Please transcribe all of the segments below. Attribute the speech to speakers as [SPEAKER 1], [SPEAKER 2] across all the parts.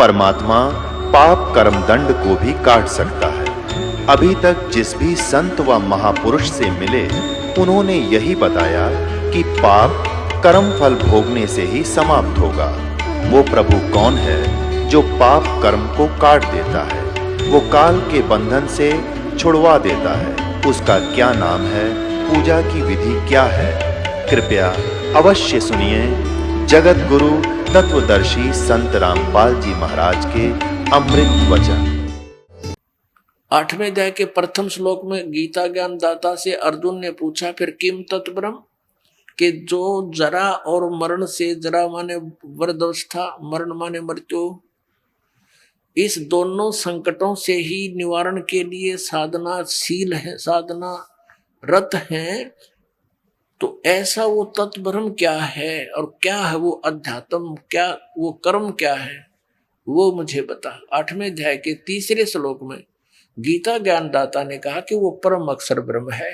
[SPEAKER 1] परमात्मा पाप कर्म दंड को भी काट सकता है। अभी तक जिस भी संत व महापुरुष से मिले, उन्होंने यही बताया कि पाप कर्म फल भोगने से ही समाप्त होगा। वो प्रभु कौन है जो पाप कर्म को काट देता है, वो काल के बंधन से छुड़वा देता है। उसका क्या नाम है, पूजा की विधि क्या है? कृपया अवश्य सुनिए जगत गुरु तत्वदर्शी संत रामपाल जी महाराज के अमृत वचन।
[SPEAKER 2] 8वें अध्याय के प्रथम श्लोक में गीता ज्ञान दाता से अर्जुन ने पूछा, फिर किम तत्ब्रह्म, कि जो जरा और मरण से, जरा माने वृद्धावस्था, मरण माने मृत्यु, इस दोनों संकटों से ही निवारण के लिए साधनाशील है, साधना रत है, तो ऐसा वो तत्ब्रह्म क्या है और क्या है वो अध्यात्म, क्या वो कर्म क्या है, वो मुझे बता। 8वें अध्याय के तीसरे श्लोक में गीता ज्ञानदाता ने कहा कि वो परम अक्षर ब्रह्म है।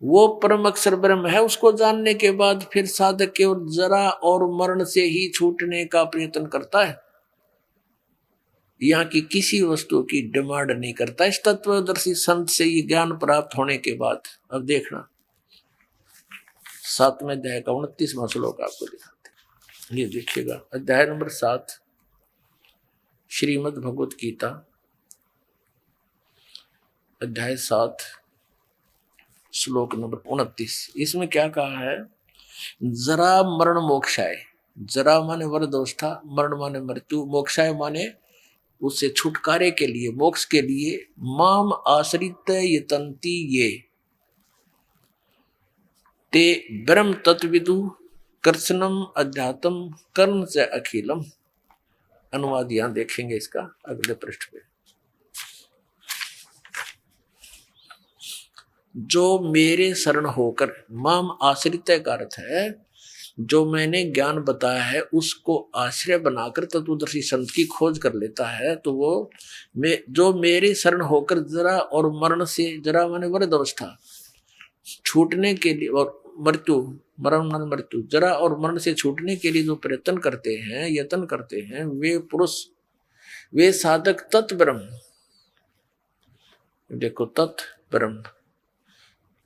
[SPEAKER 2] वो परम अक्षर ब्रह्म है, उसको जानने के बाद फिर साधक केवल जरा और मरण से ही छूटने का प्रयत्न करता है, यहाँ की किसी वस्तु की डिमांड नहीं करता। इस तत्वदर्शी संत से ये ज्ञान प्राप्त होने के बाद, अब देखना 7वें अध्याय का 29वां श्लोक आपको दिखाते, ये देखिएगा। अध्याय नंबर 7 श्रीमद् भगवत गीता, अध्याय 7 श्लोक नंबर 29। इसमें क्या कहा है? जरा मरण मोक्षाय, जरा माने वृद्धावस्था, मरण माने मृत्यु, मोक्षाय माने उससे छुटकारे के लिए, मोक्ष के लिए, माम आश्रित यतन्ति ये ते ब्रह्म तत्विदु कृष्णम अध्यात्म कर्म से अखिलम। अनुवाद यहां देखेंगे इसका अगले पृष्ठ पे। जो मेरे शरण होकर, माम आश्रित का अर्थ है जो मैंने ज्ञान बताया है उसको आश्रय बनाकर तत्वदर्शी संत की खोज कर लेता है, तो वो जो मेरे शरण होकर जरा और मरण से, जरा माने वृद्धावस्था, छूटने के लिए, और मृत्यु, मरण माने मृत्यु, जरा और मरण से छूटने के लिए जो प्रयत्न करते हैं, यत्न करते हैं, वे पुरुष, वे साधक तत्ब्रह्म, देखो तत्ब्रह्म,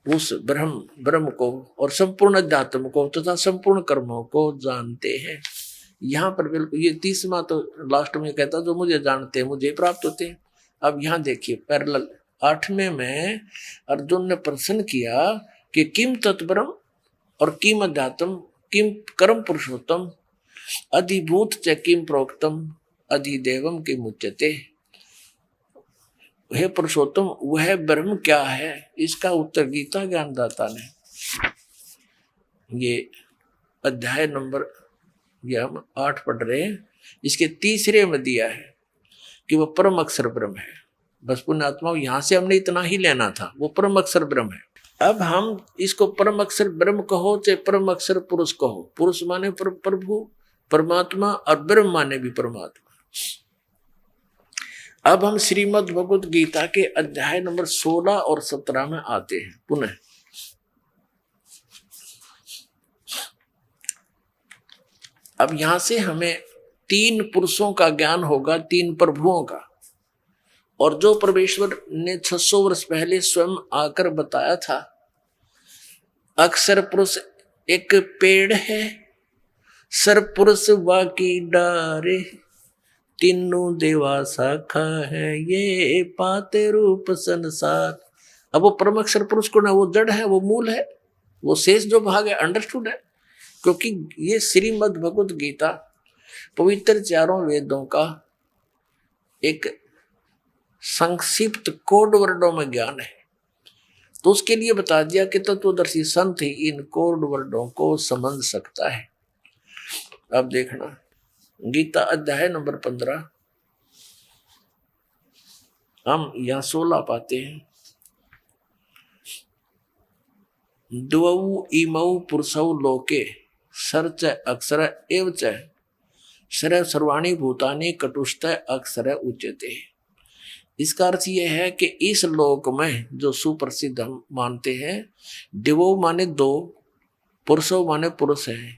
[SPEAKER 2] उस ब्रह्म को और संपूर्ण अध्यात्म को तथा संपूर्ण कर्मों को जानते हैं। यहाँ पर बिल्कुल ये 30वां तो लास्ट में कहता, जो मुझे जानते हैं मुझे प्राप्त होते हैं। अब यहाँ देखिए पैरेलल 8वें में अर्जुन ने प्रश्न किया कि किम तत्ब्रह्म और किम अध्यात्म, किम कर्म पुरुषोत्तम, अधिभूत च किम प्रोक्तम, अधिदेवम किम उच्यते। हे पुरुषोत्तम, वह ब्रह्म क्या है? इसका उत्तर गीता ज्ञानदाता ने, ये अध्याय नंबर, ये हम 8 पढ़ रहे हैं, इसके तीसरे में दिया है कि वह परम अक्षर ब्रह्म है। बस पुण्यात्मा, यहां से हमने इतना ही लेना था, वो परम अक्षर ब्रह्म है। अब हम इसको परम अक्षर ब्रह्म कहो चाहे परम अक्षर पुरुष कहो, पुरुष माने प्रभु परमात्मा और ब्रह्म माने भी परमात्मा। अब हम श्रीमद् भगवत गीता के अध्याय नंबर 16 और 17 में आते हैं पुनः। अब यहां से हमें 3 पुरुषों का ज्ञान होगा, 3 प्रभुओं का, और जो परमेश्वर ने 600 वर्ष पहले स्वयं आकर बताया था, अक्षर पुरुष एक पेड़ है, सर पुरुष वाकी डारे, तीनों देवा शाखा है, ये पाते रूप संसार। अब वो परम अक्षर पुरुष को ना, वो जड़ है, वो मूल है, वो शेष जो भाग है अंडरस्टूड है, क्योंकि ये श्रीमद् भगवत गीता पवित्र 4 वेदों का एक संक्षिप्त कोड वर्डों में ज्ञान है। तो उसके लिए बता दिया कि तत्वदर्शी संत ही इन कोड वर्डों को समझ सकता है। अब देखना गीता अध्याय नंबर 15, हम यहां 16 पाते हैं। द्वौ इमौ पुरुषौ लोके सर्च अक्षर एव च सर्वाणि भूतानि कटुष्ट अक्षर उच्यते। इसका अर्थ यह है कि इस लोक में जो सुप्रसिद्ध हम मानते हैं, दिवो माने 2, पुरुषो माने पुरुष है,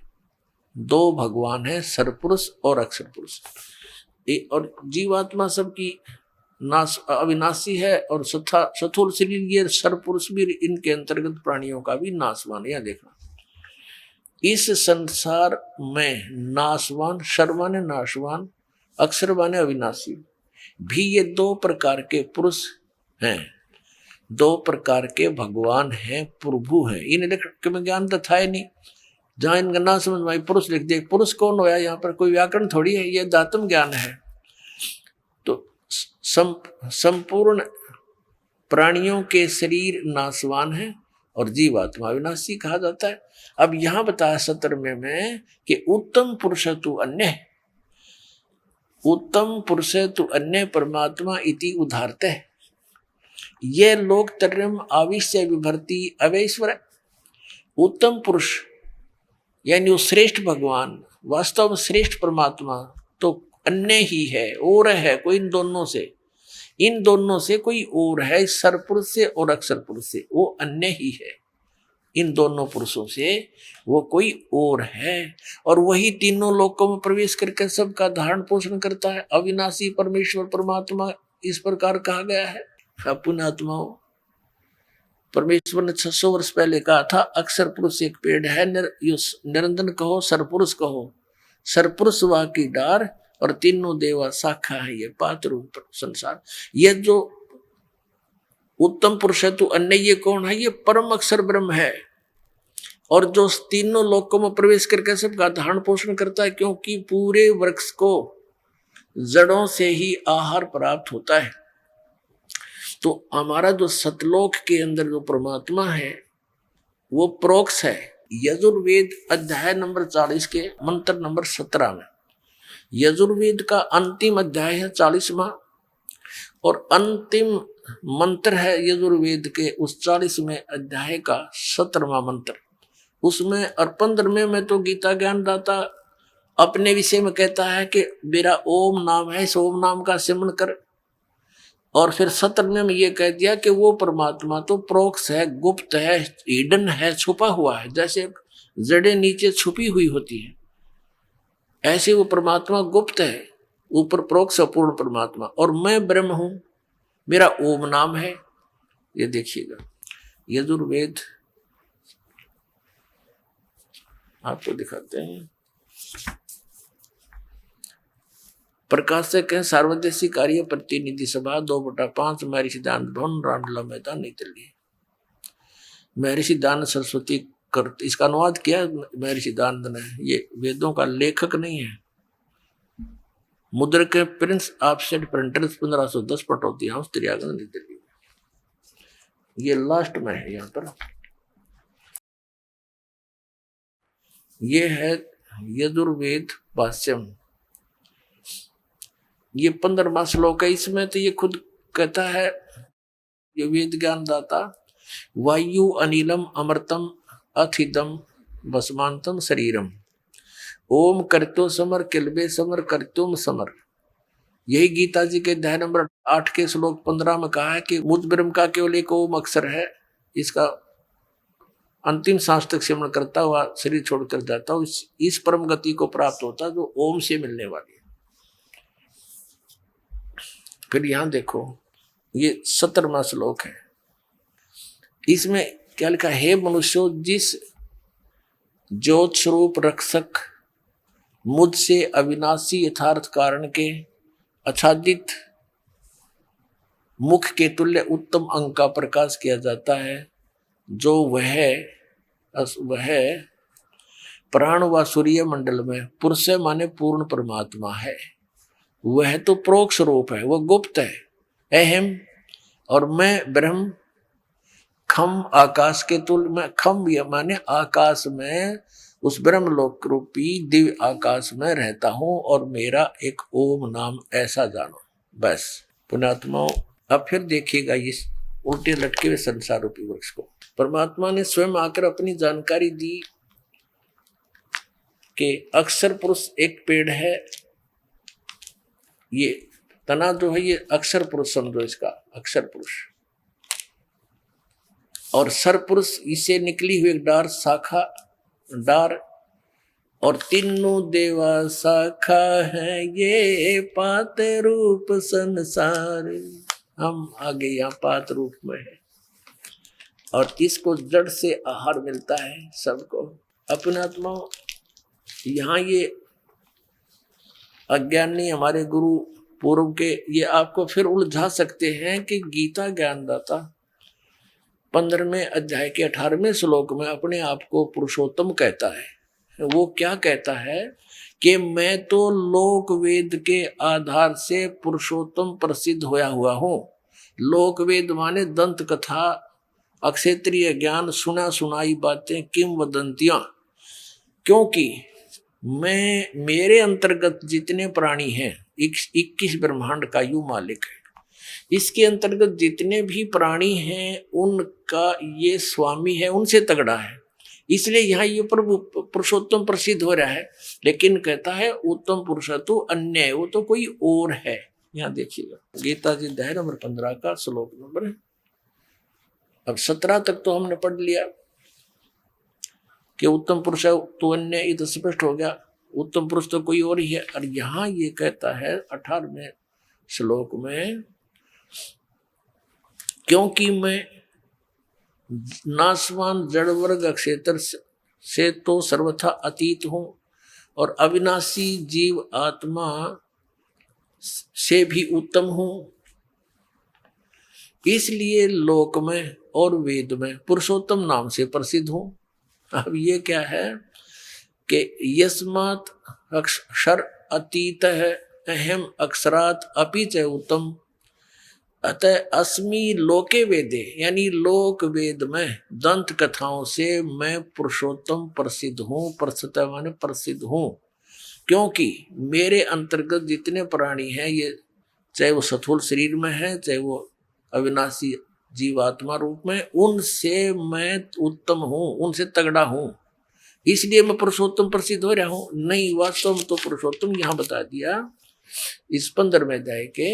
[SPEAKER 2] 2 भगवान है, सरपुरुष और अक्षर पुरुष। और जीवात्मा सबकी नाश अविनाशी है, और स्थूल शरीर ये सरपुरुष भी इनके अंतर्गत प्राणियों का भी नाशवान। यह देखना, इस संसार में नाशवान, शर्वान नाशवान, अक्षरवान अविनाशी भी ये दो प्रकार के पुरुष हैं, दो प्रकार के भगवान हैं, प्रभु हैं। इन्हें लिख में ज्ञान तो था ही नहीं, जहां इनका ना समझ में पुरुष लिख दे। पुरुष कौन होया? यहाँ पर कोई व्याकरण थोड़ी है, ये दातम ज्ञान है। तो संपूर्ण प्राणियों के शरीर नाशवान है और जीवात्मा अविनाशी कहा जाता है। अब यहां बताया 17वें में कि उत्तम पुरुष तु अन्य, उत्तम पुरुष तु अन्य परमात्मा इति उदाहरते। ये लोक तर्यम आविश्य विभर्ति अवैश्वर। उत्तम पुरुष यानी वो श्रेष्ठ भगवान, वास्तव में श्रेष्ठ परमात्मा तो अन्य ही है, और है कोई इन दोनों से, इन दोनों से कोई और है, सरपुरुष से और अक्षर पुरुष से, वो अन्य ही है। इन दोनों पुरुषों से वो कोई और है, और वही तीनों लोकों में प्रवेश करके सबका धारण पोषण करता है। अविनाशी परमेश्वर परमात्मा इस प्रकार कहा गया है। पुण्यात्माओं, परमेश्वर ने 600 वर्ष पहले कहा था अक्षर पुरुष एक पेड़ है, निरंजन कहो सरपुरुष कहो, सरपुरुष वह की डार और तीनों देवा शाखा है, ये पात्र संसार। ये जो उत्तम पुरुष है तो अन्य, ये कौन है? ये परम अक्षर ब्रह्म है, और जो तीनों लोकों में प्रवेश करके सबका धारण पोषण करता है, क्योंकि पूरे वृक्ष को जड़ों से ही आहार प्राप्त होता है। तो हमारा जो सतलोक के अंदर जो परमात्मा है वो प्रोक्ष है। यजुर्वेद अध्याय नंबर 40 के मंत्र नंबर 17 में, यजुर्वेद का अंतिम अध्याय है 40वां, और अंतिम मंत्र है यजुर्वेद के उस 40वें अध्याय का 17वां मंत्र। उसमें और 15वें में तो गीता ज्ञान दाता अपने विषय में कहता है कि मेरा ओम नाम है, इस ओम नाम का सिमरण कर। और फिर 17वें में ये कह दिया कि वो परमात्मा तो प्रोक्ष है, गुप्त है, हिडन है, छुपा हुआ है। जैसे जड़ें नीचे छुपी हुई होती है, ऐसे वो परमात्मा गुप्त है, ऊपर प्रोक्ष अपूर्ण परमात्मा। और मैं ब्रह्म हूं, मेरा ओम नाम है। ये देखिएगा यजुर्वेद आपको दिखाते हैं। प्रकाशक है सार्वदेशी कार्य प्रतिनिधि सभा 2/5 महर्षि दान भवन रामलीला मैदान नई दिल्ली। महर्षि दान सरस्वती कर, इसका अनुवाद किया महर्षि दानंद ने। ये वेदों का लेखक नहीं है। मुद्रक के Prince offset printers 1510 Pataudi house त्रियागंज नई दिल्ली। ये लास्ट में है यहाँ पर। ये है यजुर्वेद भाष्यम, ये 15वां श्लोक है। इसमें तो ये खुद कहता है ये वेद ज्ञान दाता, वायु अनिलम अमृतम अथिदम भस्मांतम शरीरम, ओम करतो समर किलबे समर करतुम समर। यही गीता जी के अध्याय नंबर 8 के श्लोक 15 में कहा है कि मुझ ब्रह्म का केवल एक ओम अक्षर है, इसका अंतिम सांस तक सिमरण करता हुआ शरीर छोड़कर जाता हूं, इस परम गति को प्राप्त होता है जो ओम से मिलने वाली है। फिर यहां देखो ये 17वां श्लोक है। इसमें क्या लिखा? हे मनुष्यों, जिस ज्योत स्वरूप रक्षक मुझसे अविनाशी यथार्थ कारण के आच्छादित मुख के तुल्य उत्तम अंग का प्रकाश किया जाता है, जो वह प्राण व सूर्य मंडल में पुरुष माने पूर्ण परमात्मा है। वह तो प्रोक्ष रूप है, वह गुप्त है, अहम। और मैं ब्रह्म खम आकाश के तुल्य में, खम माने आकाश में, उस ब्रह्म लोक रूपी दिव्य आकाश में रहता हूं, और मेरा एक ओम नाम ऐसा जानो। बस पुण्यात्माओं, अब फिर देखिएगा इस उल्टे लटके हुए संसार रूपी वृक्ष को। परमात्मा ने स्वयं आकर अपनी जानकारी दी कि अक्षर पुरुष एक पेड़ है। ये तना जो है ये अक्षर पुरुष समझो, इसका अक्षर पुरुष। और सर पुरुष इसे निकली हुई एक डार, शाखा डार, और तीनों देवा शाखा है, ये पात रूप संसार। हम आगे यहाँ पात रूप में है और इसको जड़ से आहार मिलता है सबको। अपने आत्मा यहाँ ये अज्ञानी हमारे गुरु पूर्व के ये आपको फिर उलझा सकते हैं कि गीता ज्ञानदाता 15वें अध्याय के 18वें श्लोक में अपने आप को पुरुषोत्तम कहता है। वो क्या कहता है कि मैं तो लोक वेद के आधार से पुरुषोत्तम प्रसिद्ध होया हुआ हूँ। लोक वेद माने दंत कथा, अक्षेत्रीय ज्ञान, सुना सुनाई बातें, किंवदंतियां। क्योंकि मैं, मेरे अंतर्गत जितने प्राणी हैं, 21 ब्रह्मांड का यू मालिक है, इसके अंतर्गत जितने भी प्राणी हैं उनका ये स्वामी है, उनसे तगड़ा है। इसलिए यहाँ ये प्रभु पुरुषोत्तम प्रसिद्ध हो रहा है। लेकिन कहता है उत्तम पुरुष तो अन्य है, वो तो कोई और है। यहाँ देखिएगा गीता जी अध्याय नंबर 15 का श्लोक नंबर, अब 17 तक तो हमने पढ़ लिया कि उत्तम पुरुष है तो अन्य, ये तो स्पष्ट हो गया, उत्तम पुरुष तो कोई और ही है। और यहाँ ये कहता है 18वें श्लोक में, क्योंकि मैं नाशवान जड़ वर्ग क्षेत्र से तो सर्वथा अतीत हूँ और अविनाशी जीव आत्मा से भी उत्तम हूँ, इसलिए लोक में और वेद में पुरुषोत्तम नाम से प्रसिद्ध हूँ। अब ये क्या है कि यस्मात् अक्षर अतीत है अहम अक्षरात अपि च उत्तम, अतः अस्मि लोके वेदे, यानी लोक वेद में दंत कथाओं से मैं पुरुषोत्तम प्रसिद्ध हूँ। प्रसिद्ध माने प्रसिद्ध हूँ, क्योंकि मेरे अंतर्गत जितने प्राणी हैं, ये चाहे वो स्थूल शरीर में है, चाहे वो अविनाशी जीवात्मा रूप में, उनसे मैं उत्तम हूँ, उनसे तगड़ा हूँ, इसलिए मैं पुरुषोत्तम प्रसिद्ध हो रहा हूँ। नहीं, वास्तव में तो पुरुषोत्तम यहाँ बता दिया इस 15वें अध्याय के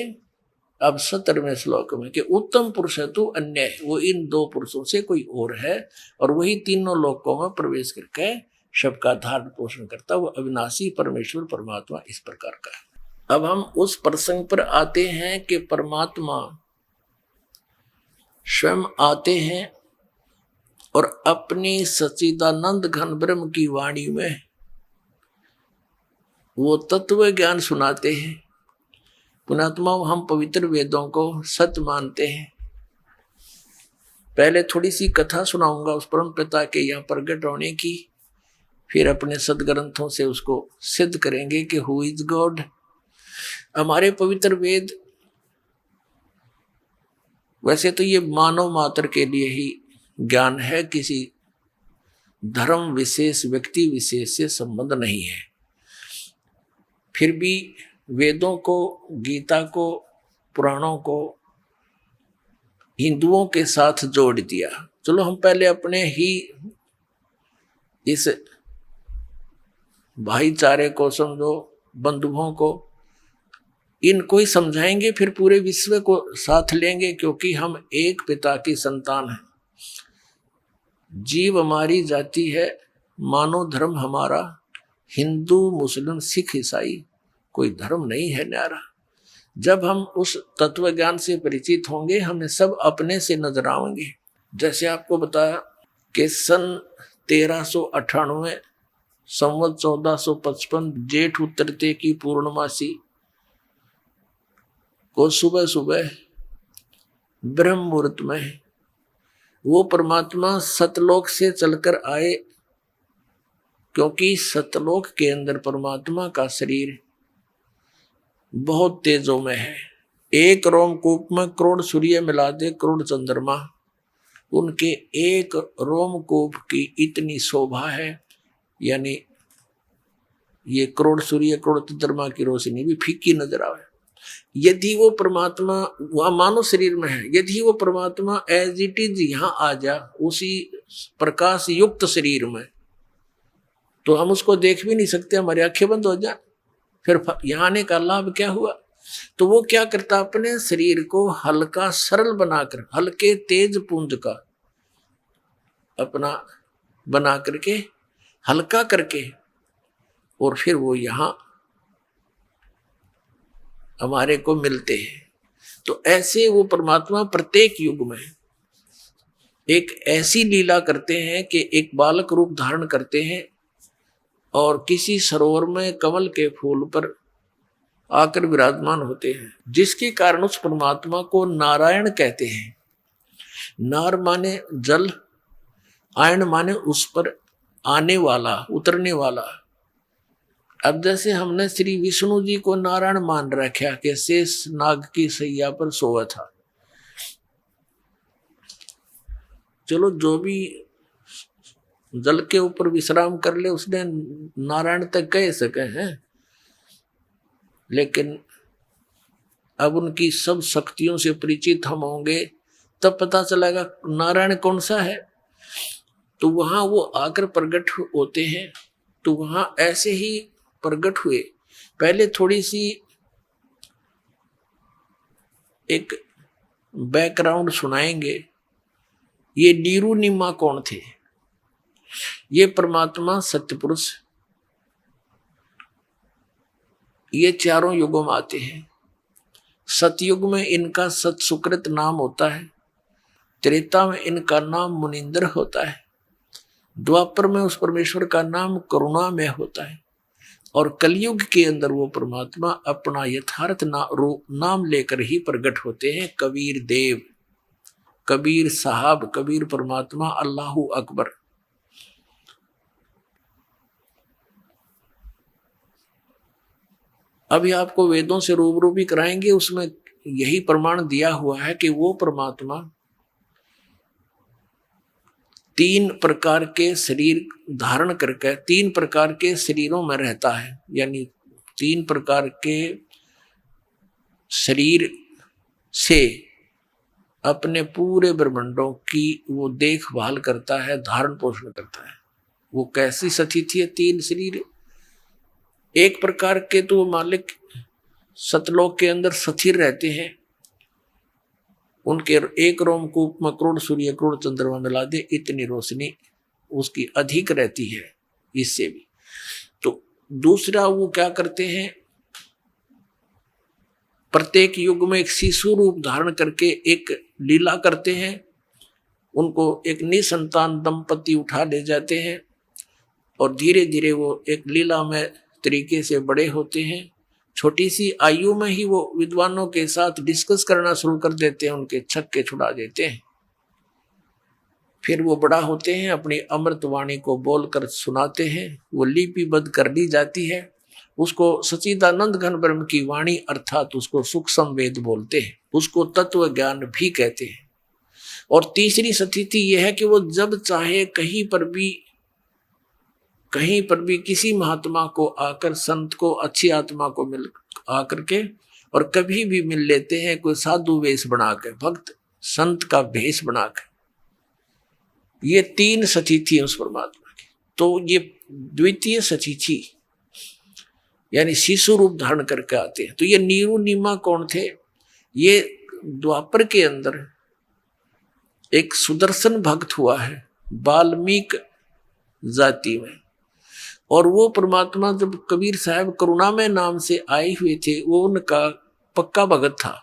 [SPEAKER 2] अब 17वें श्लोक में कि उत्तम पुरुष है तो अन्य है, वो इन दो पुरुषों से कोई और है और वही तीनों लोकों में प्रवेश करके सबका धारण पोषण करता, वो अविनाशी परमेश्वर परमात्मा इस प्रकार का है। अब हम उस प्रसंग पर आते हैं कि परमात्मा स्वयं आते हैं और अपनी सच्चिदानंद घन ब्रह्म की वाणी में वो तत्व ज्ञान सुनाते हैं। पुणात्मा हम पवित्र वेदों को सत्य मानते हैं। पहले थोड़ी सी कथा सुनाऊंगा उस परम पिता के यहाँ प्रकट होने की, फिर अपने सदग्रंथों से उसको सिद्ध करेंगे कि हु इज गॉड। हमारे पवित्र वेद वैसे तो ये मानव मात्र के लिए ही ज्ञान है, किसी धर्म विशेष व्यक्ति विशेष से संबंध नहीं है। फिर भी वेदों को, गीता को, पुराणों को हिंदुओं के साथ जोड़ दिया। चलो हम पहले अपने ही इस भाईचारे को समझो, बंधुओं को, इनको ही समझाएंगे, फिर पूरे विश्व को साथ लेंगे, क्योंकि हम एक पिता की संतान हैं। जीव हमारी जाति है, मानव धर्म हमारा हिंदू मुस्लिम सिख ईसाई कोई धर्म नहीं है न्यारा। जब हम उस तत्व ज्ञान से परिचित होंगे, हमें सब अपने से नजर आएंगे। जैसे आपको बताया कि सन 1398 संवत 1455 जेठ उतरते की पूर्णमासी को सुबह सुबह ब्रह्म मुहूर्त में वो परमात्मा सतलोक से चलकर आए, क्योंकि सतलोक के अंदर परमात्मा का शरीर बहुत तेजों में है। एक रोमकूप में करोड़ सूर्य मिला दे, करोड़ चंद्रमा, उनके एक रोमकूप की इतनी शोभा है, यानी ये करोड़ सूर्य करोड़ चंद्रमा की रोशनी भी फीकी नजर आवे। यदि वो परमात्मा वह मानव शरीर में है, यदि वो परमात्मा एज इट इज यहाँ आ जा उसी प्रकाश युक्त शरीर में, तो हम उसको देख भी नहीं सकते, हमारी आंखें बंद हो जाए। फिर यहाँ आने का लाभ क्या हुआ? तो वो क्या करता, अपने शरीर को हल्का सरल बनाकर, हल्के तेज पुंज का अपना बना करके, हल्का करके और फिर वो यहाँ हमारे को मिलते हैं। तो ऐसे वो परमात्मा प्रत्येक युग में एक ऐसी लीला करते हैं कि एक बालक रूप धारण करते हैं और किसी सरोवर में कमल के फूल पर आकर विराजमान होते हैं, जिसके कारण उस परमात्मा को नारायण कहते हैं। नार माने जल, आयन माने उस पर आने वाला, उतरने वाला। अब जैसे हमने श्री विष्णु जी को नारायण मान रखा कि शेष नाग की सैया पर सोया था। चलो, जो भी जल के ऊपर विश्राम कर ले उसने नारायण तक कह सके हैं, लेकिन अब उनकी सब शक्तियों से परिचित हम होंगे तब पता चलेगा नारायण कौन सा है। तो वहां वो आकर प्रकट होते हैं। तो वहां ऐसे ही प्रकट हुए। पहले थोड़ी सी एक बैकग्राउंड सुनाएंगे। ये नीरुनिमा कौन थे? ये परमात्मा सत्यपुरुष, ये चारों युगों में आते हैं। सतयुग में इनका सत्सुकृत नाम होता है, त्रेता में इनका नाम मुनिंद्र होता है, द्वापर में उस परमेश्वर का नाम करुणामय होता है, और कलयुग के अंदर वो परमात्मा अपना यथार्थ नाम लेकर ही प्रकट होते हैं। कबीर देव, कबीर साहब, कबीर परमात्मा, अल्लाहू अकबर। अभी आपको वेदों से रूबरू भी कराएंगे, उसमें यही प्रमाण दिया हुआ है कि वो परमात्मा 3 प्रकार के शरीर धारण करके 3 प्रकार के शरीरों में रहता है। यानी 3 प्रकार के शरीर से अपने पूरे ब्रह्मांडों की वो देखभाल करता है, धारण पोषण करता है। वो कैसी स्थिति है? 3 शरीर। एक प्रकार के तो मालिक सतलोक के अंदर स्थिर रहते हैं, उनके एक रोमकूप में करोड़ सूर्य करोड़ चंद्रमा मिला दे इतनी रोशनी उसकी अधिक रहती है इससे भी। तो दूसरा वो क्या करते हैं, प्रत्येक युग में एक शिशु रूप धारण करके एक लीला करते हैं। उनको एक निसंतान दंपति उठा ले जाते हैं और धीरे धीरे वो एक लीला में तरीके से बड़े होते हैं। छोटी सी आयु में ही वो विद्वानों के साथ डिस्कस करना शुरू कर देते हैं, उनके छक्के छुड़ा देते हैं। फिर वो बड़ा होते हैं, अपनी अमृत वाणी को बोलकर सुनाते हैं। वो लिपिबद्ध कर दी जाती है। उसको सच्चिदानंद घन ब्रह्म की वाणी अर्थात उसको सूक्ष्म वेद बोलते हैं, उसको तत्व ज्ञान भी कहते हैं। और तीसरी स्थिति यह है कि वो जब चाहे कहीं पर भी किसी महात्मा को आकर, संत को, अच्छी आत्मा को मिल आकर के और कभी भी मिल लेते हैं, कोई साधु वेश बना के, भक्त संत का भेष बना के। ये 3 स्थिति है उस परमात्मा की। तो ये द्वितीय स्थिति यानी शिशु रूप धारण करके आते हैं। तो ये नीरुनिमा कौन थे? ये द्वापर के अंदर एक सुदर्शन भक्त हुआ है वाल्मीकि जाति में, और वो परमात्मा जब कबीर साहब करुणामय नाम से आए हुए थे, वो उनका पक्का भगत था।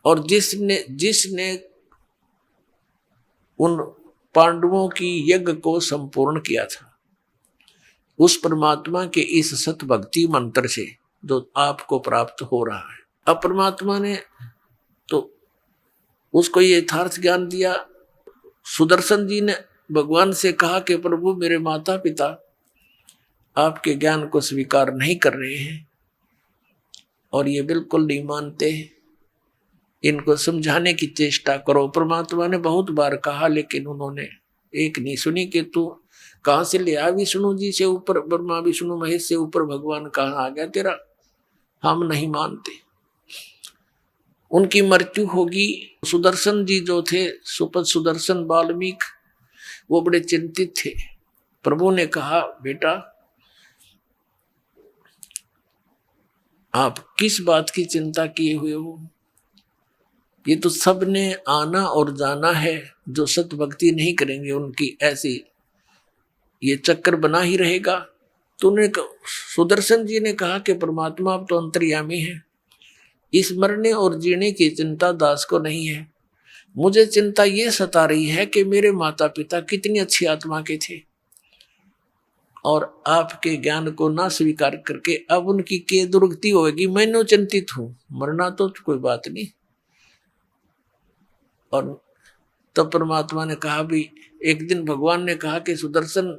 [SPEAKER 2] और जिसने उन पांडवों की यज्ञ को संपूर्ण किया था, उस परमात्मा के इस सत भक्ति मंत्र से जो आपको प्राप्त हो रहा है। अब परमात्मा ने तो उसको ये यथार्थ ज्ञान दिया। सुदर्शन जी ने भगवान से कहा कि प्रभु मेरे माता पिता आपके ज्ञान को स्वीकार नहीं कर रहे हैं और ये बिल्कुल नहीं मानते, इनको समझाने की चेष्टा करो। परमात्मा ने बहुत बार कहा, लेकिन उन्होंने एक नहीं सुनी कि तू कहाँ से ले आ? विष्णु जी से ऊपर, ब्रह्मा विष्णु महेश से ऊपर भगवान कहाँ आ गया तेरा? हम नहीं मानते। उनकी मृत्यु होगी। सुदर्शन जी जो थे, सुपद सुदर्शन वाल्मीकि, वो बड़े चिंतित थे। प्रभु ने कहा, बेटा आप किस बात की चिंता किए हुए हो? ये तो सब ने आना और जाना है। जो सत भक्ति नहीं करेंगे उनकी ऐसी ये चक्कर बना ही रहेगा। सुदर्शन जी ने कहा कि परमात्मा अब तो अंतर्यामी है, इस मरने और जीने की चिंता दास को नहीं है। मुझे चिंता ये सता रही है कि मेरे माता पिता कितनी अच्छी आत्मा के थे और आपके ज्ञान को ना स्वीकार करके अब उनकी के दुर्गति होगी। मैं चिंतित हूं, मरना तो कोई बात नहीं। और तब परमात्मा ने कहा भी, एक दिन भगवान ने कहा कि सुदर्शन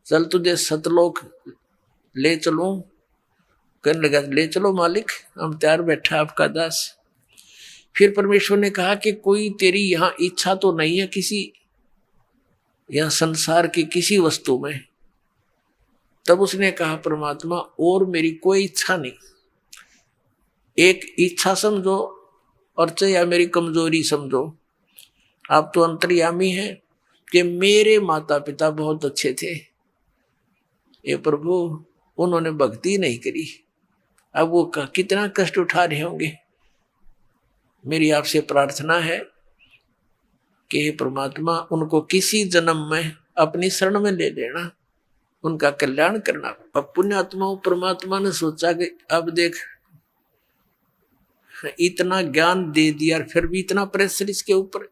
[SPEAKER 2] चल तुझे सतलोक ले चलूं। कहने लगा ले चलो मालिक, हम तैयार बैठा आपका दास। फिर परमेश्वर ने कहा कि कोई तेरी यहां इच्छा तो नहीं है किसी या संसार की किसी वस्तु में। तब उसने कहा परमात्मा और मेरी कोई इच्छा नहीं। एक इच्छा समझो और चाहे मेरी कमजोरी समझो, आप तो अंतर्यामी हैं कि मेरे माता पिता बहुत अच्छे थे, ये प्रभु उन्होंने भक्ति नहीं करी, अब वो कितना कष्ट उठा रहे होंगे। मेरी आपसे प्रार्थना है कि हे परमात्मा उनको किसी जन्म में अपनी शरण में ले लेना, उनका कल्याण करना। अब पुण्यात्माओं, परमात्मा ने सोचा कि अब देख इतना ज्ञान दे दिया और फिर भी इतना प्रेशर इसके ऊपर,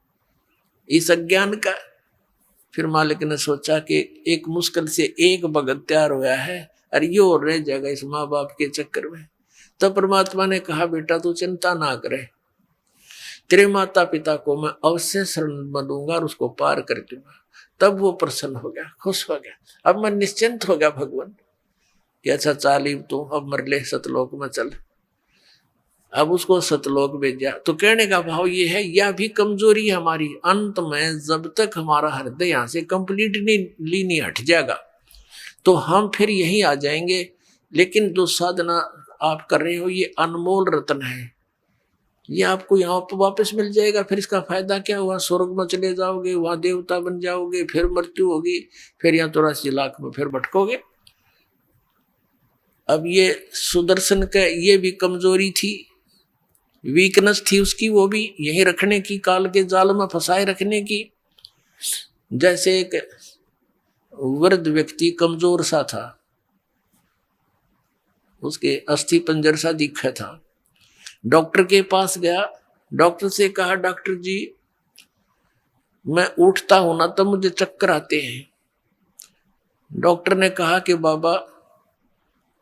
[SPEAKER 2] इस अज्ञान का। फिर मालिक ने सोचा कि एक मुश्किल से एक भगत तैयार हुआ है और ये और रह जाएगा इस माँ बाप के चक्कर में। तब परमात्मा ने कहा बेटा तू चिंता ना करे, तेरे माता पिता को मैं अवश्य शरण बनूंगा और उसको पार कर दूंगा। तब वो प्रसन्न हो गया, खुश हो गया। अब मैं निश्चिंत हो गया भगवान कि अच्छा चाली तू अब मर ले, सतलोक में चल। अब उसको सतलोक भेजा। तो कहने का भाव ये है, यह भी कमजोरी हमारी, अंत में जब तक हमारा हृदय यहाँ से कंप्लीटली नहीं हट जाएगा तो हम फिर यहीं आ जाएंगे। लेकिन जो साधना आप कर रहे हो ये अनमोल रत्न है, ये आपको यहाँ पर वापस मिल जाएगा। फिर इसका फायदा क्या हुआ? स्वर्ग में चले जाओगे, वहां देवता बन जाओगे, फिर मृत्यु होगी, फिर यहाँ 84 लाख में फिर भटकोगे। अब ये सुदर्शन का ये भी कमजोरी थी, वीकनेस थी उसकी, वो भी यहीं रखने की, काल के जाल में फंसाए रखने की। जैसे एक वृद्ध व्यक्ति कमजोर सा था, उसके अस्थि पंजर सा दिखा था। डॉक्टर के पास गया, डॉक्टर से कहा डॉक्टर जी मैं उठता हूं ना तब मुझे चक्कर आते हैं। डॉक्टर ने कहा कि बाबा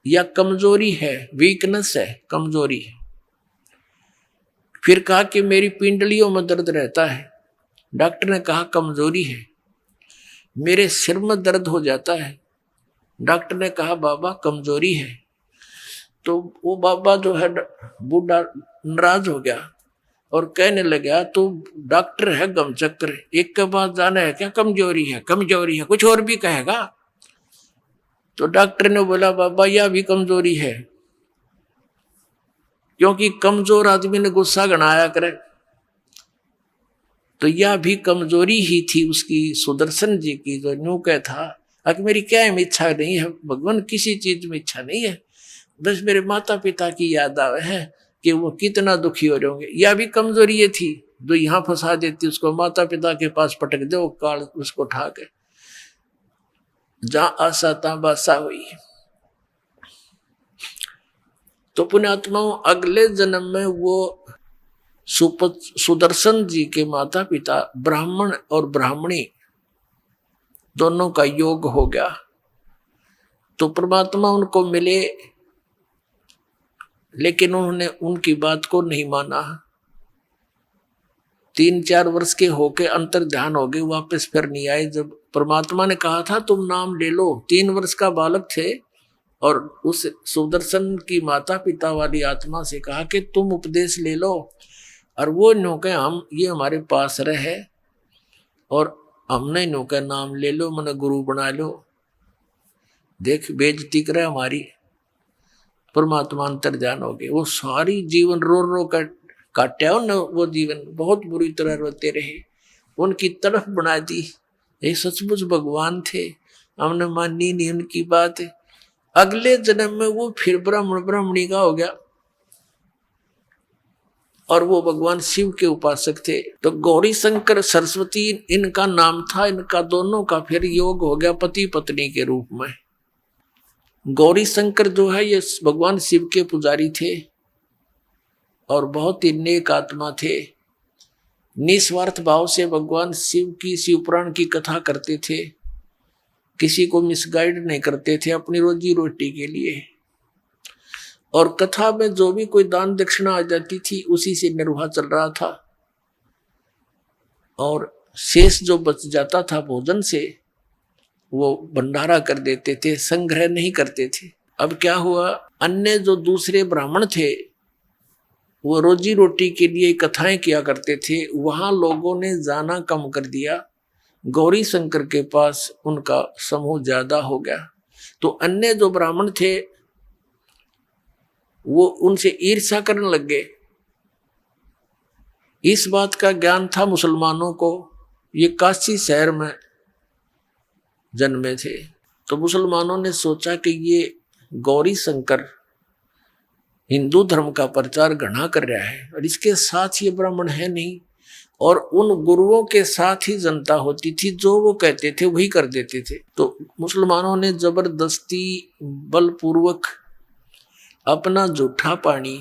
[SPEAKER 2] यह कमजोरी है, वीकनेस है, कमजोरी है। फिर कहा कि मेरी पिंडलियों में दर्द रहता है। डॉक्टर ने कहा कमजोरी है। मेरे सिर में दर्द हो जाता है। डॉक्टर ने कहा बाबा कमजोरी है। तो वो बाबा जो है बूढ़ा नाराज हो गया और कहने लगा तो डॉक्टर है गम चक्कर, एक के बाद जाना है क्या? कमजोरी है, कमजोरी है, कुछ और भी कहेगा। तो डॉक्टर ने बोला बाबा यह भी कमजोरी है, क्योंकि कमजोर आदमी ने गुस्सा गणाया करे। तो यह भी कमजोरी ही थी उसकी, सुदर्शन जी की, जो न्यू कह था कि मेरी क्या इच्छा नहीं है भगवान, किसी चीज में इच्छा नहीं है, बस मेरे माता पिता की याद आवे है कि वो कितना दुखी हो रहे होंगे। यह भी कमजोरी ये थी जो यहाँ फंसा देती उसको, माता पिता के पास पटक दे, वो काल उसको उठा के जहां आशा ता बासा हुई। तो पुण्यात्माओं अगले जन्म में वो सुदर्शन जी के माता पिता ब्राह्मण और ब्राह्मणी दोनों का योग हो गया। तो परमात्मा उनको मिले, लेकिन उन्होंने उनकी बात को नहीं माना। 3-4 वर्ष के होके अंतर ध्यान हो गए, वापस फिर नहीं आए। जब परमात्मा ने कहा था तुम नाम ले लो, 3 वर्ष का बालक थे, और उस सुदर्शन की माता पिता वाली आत्मा से कहा कि तुम उपदेश ले लो, और वो नो के हम ये हमारे पास रहे और हमने नो के नाम ले लो, मैंने गुरु बना लो, देख बेइज्जती करे हमारी। परमात्मा अंतर ध्यान हो गए। वो सारी जीवन रो रो कर काटा न, वो जीवन बहुत बुरी तरह रोते रहे, उनकी तरफ बना दी। ये सचमुच भगवान थे, हमने मानी नहीं उनकी बात। अगले जन्म में वो फिर ब्राह्मण ब्राह्मणी का हो गया और वो भगवान शिव के उपासक थे। तो गौरी शंकर सरस्वती इनका नाम था। इनका दोनों का फिर योग हो गया पति पत्नी के रूप में। गौरी शंकर जो है ये भगवान शिव के पुजारी थे और बहुत ही नेक आत्मा थे। निस्वार्थ भाव से भगवान शिव की शिव पुराण की कथा करते थे, किसी को मिसगाइड नहीं करते थे अपनी रोजी रोटी के लिए। और कथा में जो भी कोई दान दक्षिणा आ जाती थी उसी से निर्वाह चल रहा था, और शेष जो बच जाता था भोजन से वो भंडारा कर देते थे, संग्रह नहीं करते थे। अब क्या हुआ, अन्य जो दूसरे ब्राह्मण थे वो रोजी रोटी के लिए कथाएं किया करते थे, वहां लोगों ने जाना कम कर दिया। गौरी शंकर के पास उनका समूह ज्यादा हो गया, तो अन्य जो ब्राह्मण थे वो उनसे ईर्ष्या करने लग गए। इस बात का ज्ञान था मुसलमानों को, ये काशी शहर में जन्मे थे। तो मुसलमानों ने सोचा कि ये गौरी शंकर हिंदू धर्म का प्रचार घना कर रहा है और इसके साथ ये ब्राह्मण है नहीं, और उन गुरुओं के साथ ही जनता होती थी, जो वो कहते थे वही कर देते थे। तो मुसलमानों ने जबरदस्ती बलपूर्वक अपना जूठा पानी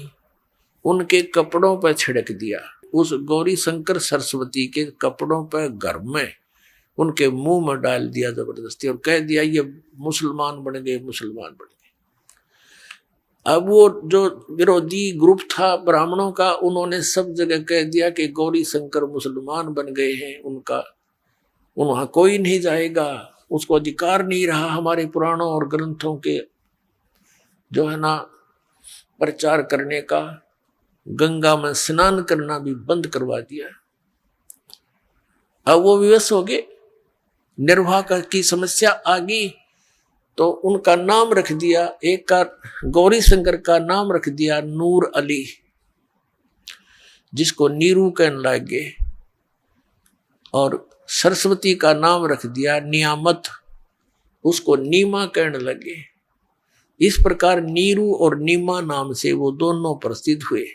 [SPEAKER 2] उनके कपड़ों पर छिड़क दिया, उस गौरी शंकर सरस्वती के कपड़ों पर घर में उनके मुंह में डाल दिया जबरदस्ती, और कह दिया ये मुसलमान बन गए, मुसलमान बन गए। अब वो जो विरोधी ग्रुप था ब्राह्मणों का, उन्होंने सब जगह कह दिया कि गौरी शंकर मुसलमान बन गए हैं, उनका वहां कोई नहीं जाएगा, उसको अधिकार नहीं रहा हमारे पुराणों और ग्रंथों के जो है ना प्रचार करने का। गंगा में स्नान करना भी बंद करवा दिया। अब वो विवश हो गए, निर्वाह की समस्या आ गई, तो उनका नाम रख दिया, एक का गौरी शंकर का नाम रख दिया नूर अली, जिसको नीरू कहने लगे, और सरस्वती का नाम रख दिया नियामत, उसको नीमा कहने लगे। इस प्रकार नीरू और नीमा नाम से वो दोनों प्रसिद्ध हुए।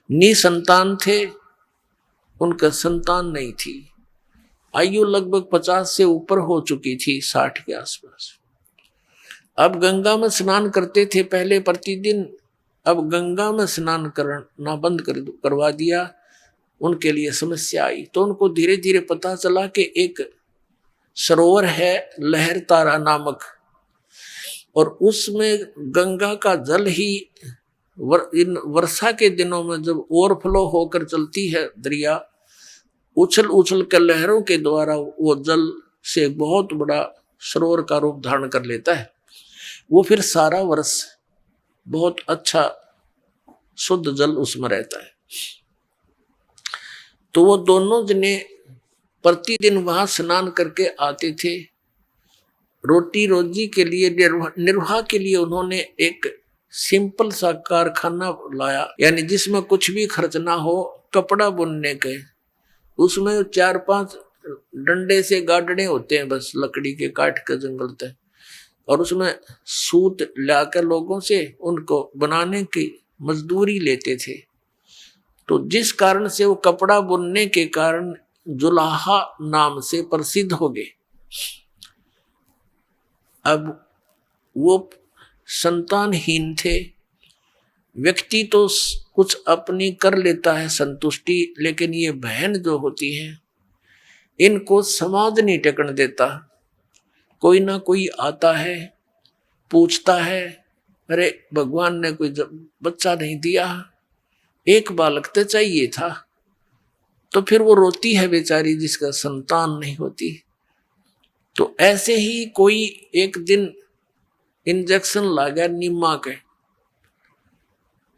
[SPEAKER 2] निसंतान थे, उनका संतान नहीं थी, आयु लगभग 50 से ऊपर हो चुकी थी, 60 के आसपास। अब गंगा में स्नान करते थे पहले प्रतिदिन, अब गंगा में स्नान करना बंद करवा दिया, उनके लिए समस्या आई। तो उनको धीरे धीरे पता चला कि एक सरोवर है लहर तारा नामक, और उसमें गंगा का जल ही इन वर्षा के दिनों में जब ओवरफ्लो होकर चलती है दरिया, उछल उछल कर लहरों के द्वारा वो जल से बहुत बड़ा सरोवर का रूप धारण कर लेता है। वो फिर सारा वर्ष बहुत अच्छा शुद्ध जल उसमें रहता है। तो वो दोनों जने प्रतिदिन वहां स्नान करके आते थे। रोटी रोजी के लिए, निर्वाह के लिए उन्होंने एक सिंपल सा कारखाना लाया, यानी जिसमें कुछ भी खर्च ना हो, कपड़ा बुनने के। उसमें 4-5 डंडे से गाडने होते हैं, बस लकड़ी के काट के जंगल तक, और उसमें सूत लाकर लोगों से उनको बनाने की मजदूरी लेते थे। तो जिस कारण से वो कपड़ा बुनने के कारण जुलाहा नाम से प्रसिद्ध हो गए। अब वो संतानहीन थे, व्यक्ति तो कुछ अपनी कर लेता है संतुष्टि, लेकिन ये बहन जो होती है इनको समाज नहीं टेकन देता। कोई ना कोई आता है, पूछता है, अरे भगवान ने कोई बच्चा नहीं दिया, एक बालक तो चाहिए था, तो फिर वो रोती है बेचारी जिसका संतान नहीं होती। तो ऐसे ही कोई एक दिन इंजेक्शन ला गया नीमा के,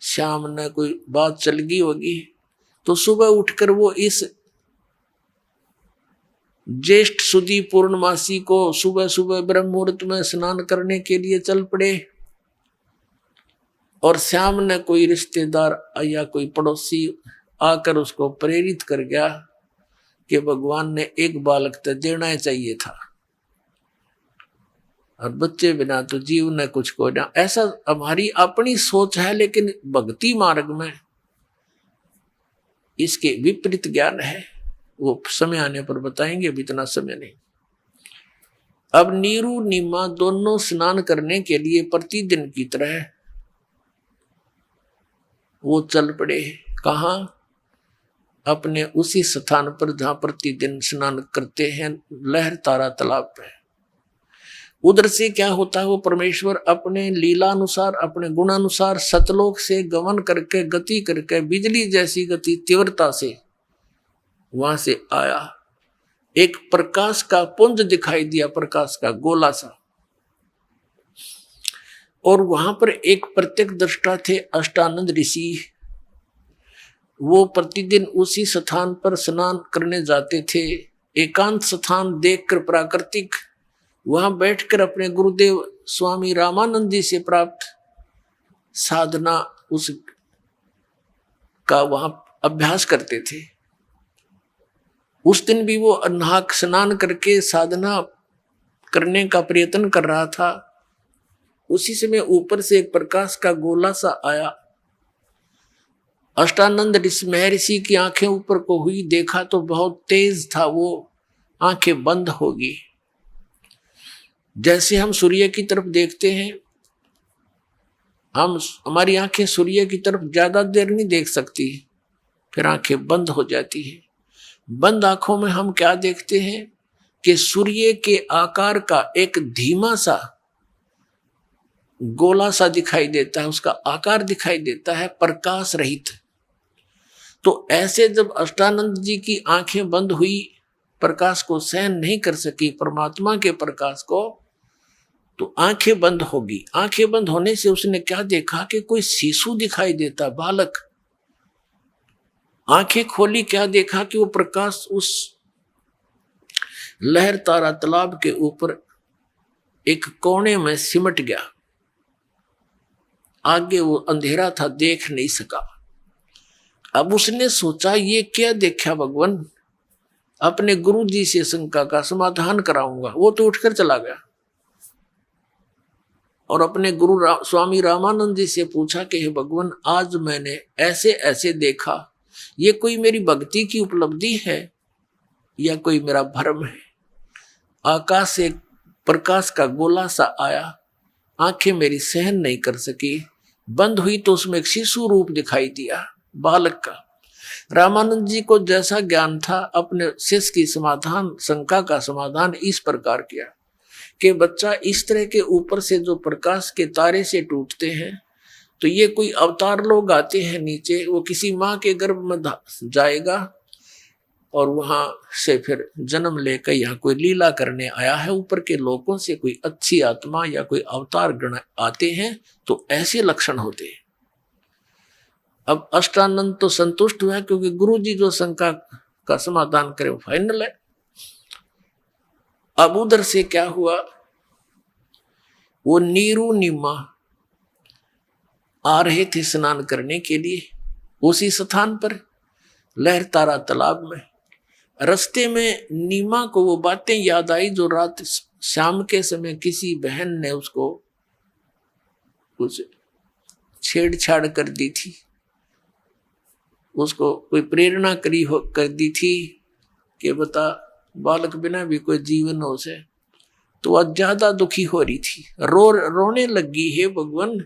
[SPEAKER 2] शाम ने कोई बात चल गई होगी, तो सुबह उठकर वो इस ज्येष्ठ सुदी पूर्णमासी को सुबह सुबह ब्रह्म मुहूर्त में स्नान करने के लिए चल पड़े, और शाम ने कोई रिश्तेदार या कोई पड़ोसी आकर उसको प्रेरित कर गया कि भगवान ने एक बालक तो देना चाहिए था, और बच्चे बिना तो जीव न कुछ को ना। ऐसा हमारी अपनी सोच है, लेकिन भक्ति मार्ग में इसके विपरीत ज्ञान है। वो समय आने पर बताएंगे, अभी इतना समय नहीं। अब नीरू नीमा दोनों स्नान करने के लिए प्रतिदिन की तरह वो चल पड़े। कहाँ? अपने उसी स्थान पर जहां प्रतिदिन स्नान करते हैं, लहर तारा तालाब पे। उधर से क्या होता है, वो परमेश्वर अपने लीला अनुसार, अपने गुणानुसार सतलोक से गमन करके, गति करके, बिजली जैसी गति तीव्रता से वहां से आया। एक प्रकाश का पुंज दिखाई दिया, प्रकाश का गोला सा, और वहां पर एक प्रत्यक्ष दृष्टा थे अष्टानंद ऋषि। वो प्रतिदिन उसी स्थान पर स्नान करने जाते थे। एकांत स्थान देखकर प्राकृतिक, वहां बैठकर अपने गुरुदेव स्वामी रामानंद जी से प्राप्त साधना उस का वहां अभ्यास करते थे। उस दिन भी वो नाहक स्नान करके साधना करने का प्रयत्न कर रहा था। उसी समय ऊपर से एक प्रकाश का गोला सा आया। अष्टानंद महर्षि की आंखें ऊपर को हुई, देखा तो बहुत तेज था, वो आंखें बंद होगी। जैसे हम सूर्य की तरफ देखते हैं, हमारी आंखें सूर्य की तरफ ज्यादा देर नहीं देख सकती, फिर आंखें बंद हो जाती है। बंद आंखों में हम क्या देखते हैं कि सूर्य के आकार का एक धीमा सा गोला सा दिखाई देता है, उसका आकार दिखाई देता है, प्रकाश रहित। तो ऐसे जब अष्टानंद जी की आंखें बंद हुई, प्रकाश को सहन नहीं कर सकी, परमात्मा के प्रकाश को, तो आंखें बंद होगी। आंखें बंद होने से उसने क्या देखा कि कोई शिशु दिखाई देता, बालक। आंखें खोली, क्या देखा कि वो प्रकाश उस लहर तारा तालाब के ऊपर एक कोने में सिमट गया। आगे वो अंधेरा था, देख नहीं सका। अब उसने सोचा ये क्या देखा भगवान, अपने गुरु जी से शंका का समाधान कराऊंगा। वो तो उठकर चला गया और अपने गुरु स्वामी रामानंद जी से पूछा कि हे भगवान, आज मैंने ऐसे ऐसे देखा, ये कोई मेरी भक्ति की उपलब्धि है या कोई मेरा भ्रम है? आकाश से प्रकाश का गोला सा आया, आंखें मेरी सहन नहीं कर सकी, बंद हुई तो उसमें एक शिशु रूप दिखाई दिया, बालक का। रामानंद जी को जैसा ज्ञान था, अपने शिष्य की समाधान, शंका का समाधान इस प्रकार किया कि बच्चा, इस तरह के ऊपर से जो प्रकाश के तारे से टूटते हैं, तो ये कोई अवतार लोग आते हैं नीचे, वो किसी माँ के गर्भ में जाएगा और वहां से फिर जन्म लेकर यहाँ कोई लीला करने आया है। ऊपर के लोगों से कोई अच्छी आत्मा या कोई अवतार गण आते हैं, तो ऐसे लक्षण होते हैं। अब अष्टानंद तो संतुष्ट हुआ, क्योंकि गुरु जी जो शंका का समाधान करे वो फाइनल है। अब उधर से क्या हुआ, वो नीरू नीमा आ रहे थे स्नान करने के लिए उसी स्थान पर, लहर तारा तालाब में। रास्ते में नीमा को वो बातें याद आई जो रात शाम के समय किसी बहन ने उसको कुछ छेड़छाड़ कर दी थी, उसको कोई प्रेरणा कर दी थी कि बता, बालक बिना भी कोई जीवन हो से। तो वह ज्यादा दुखी हो रही थी, रोने लगी, हे भगवान,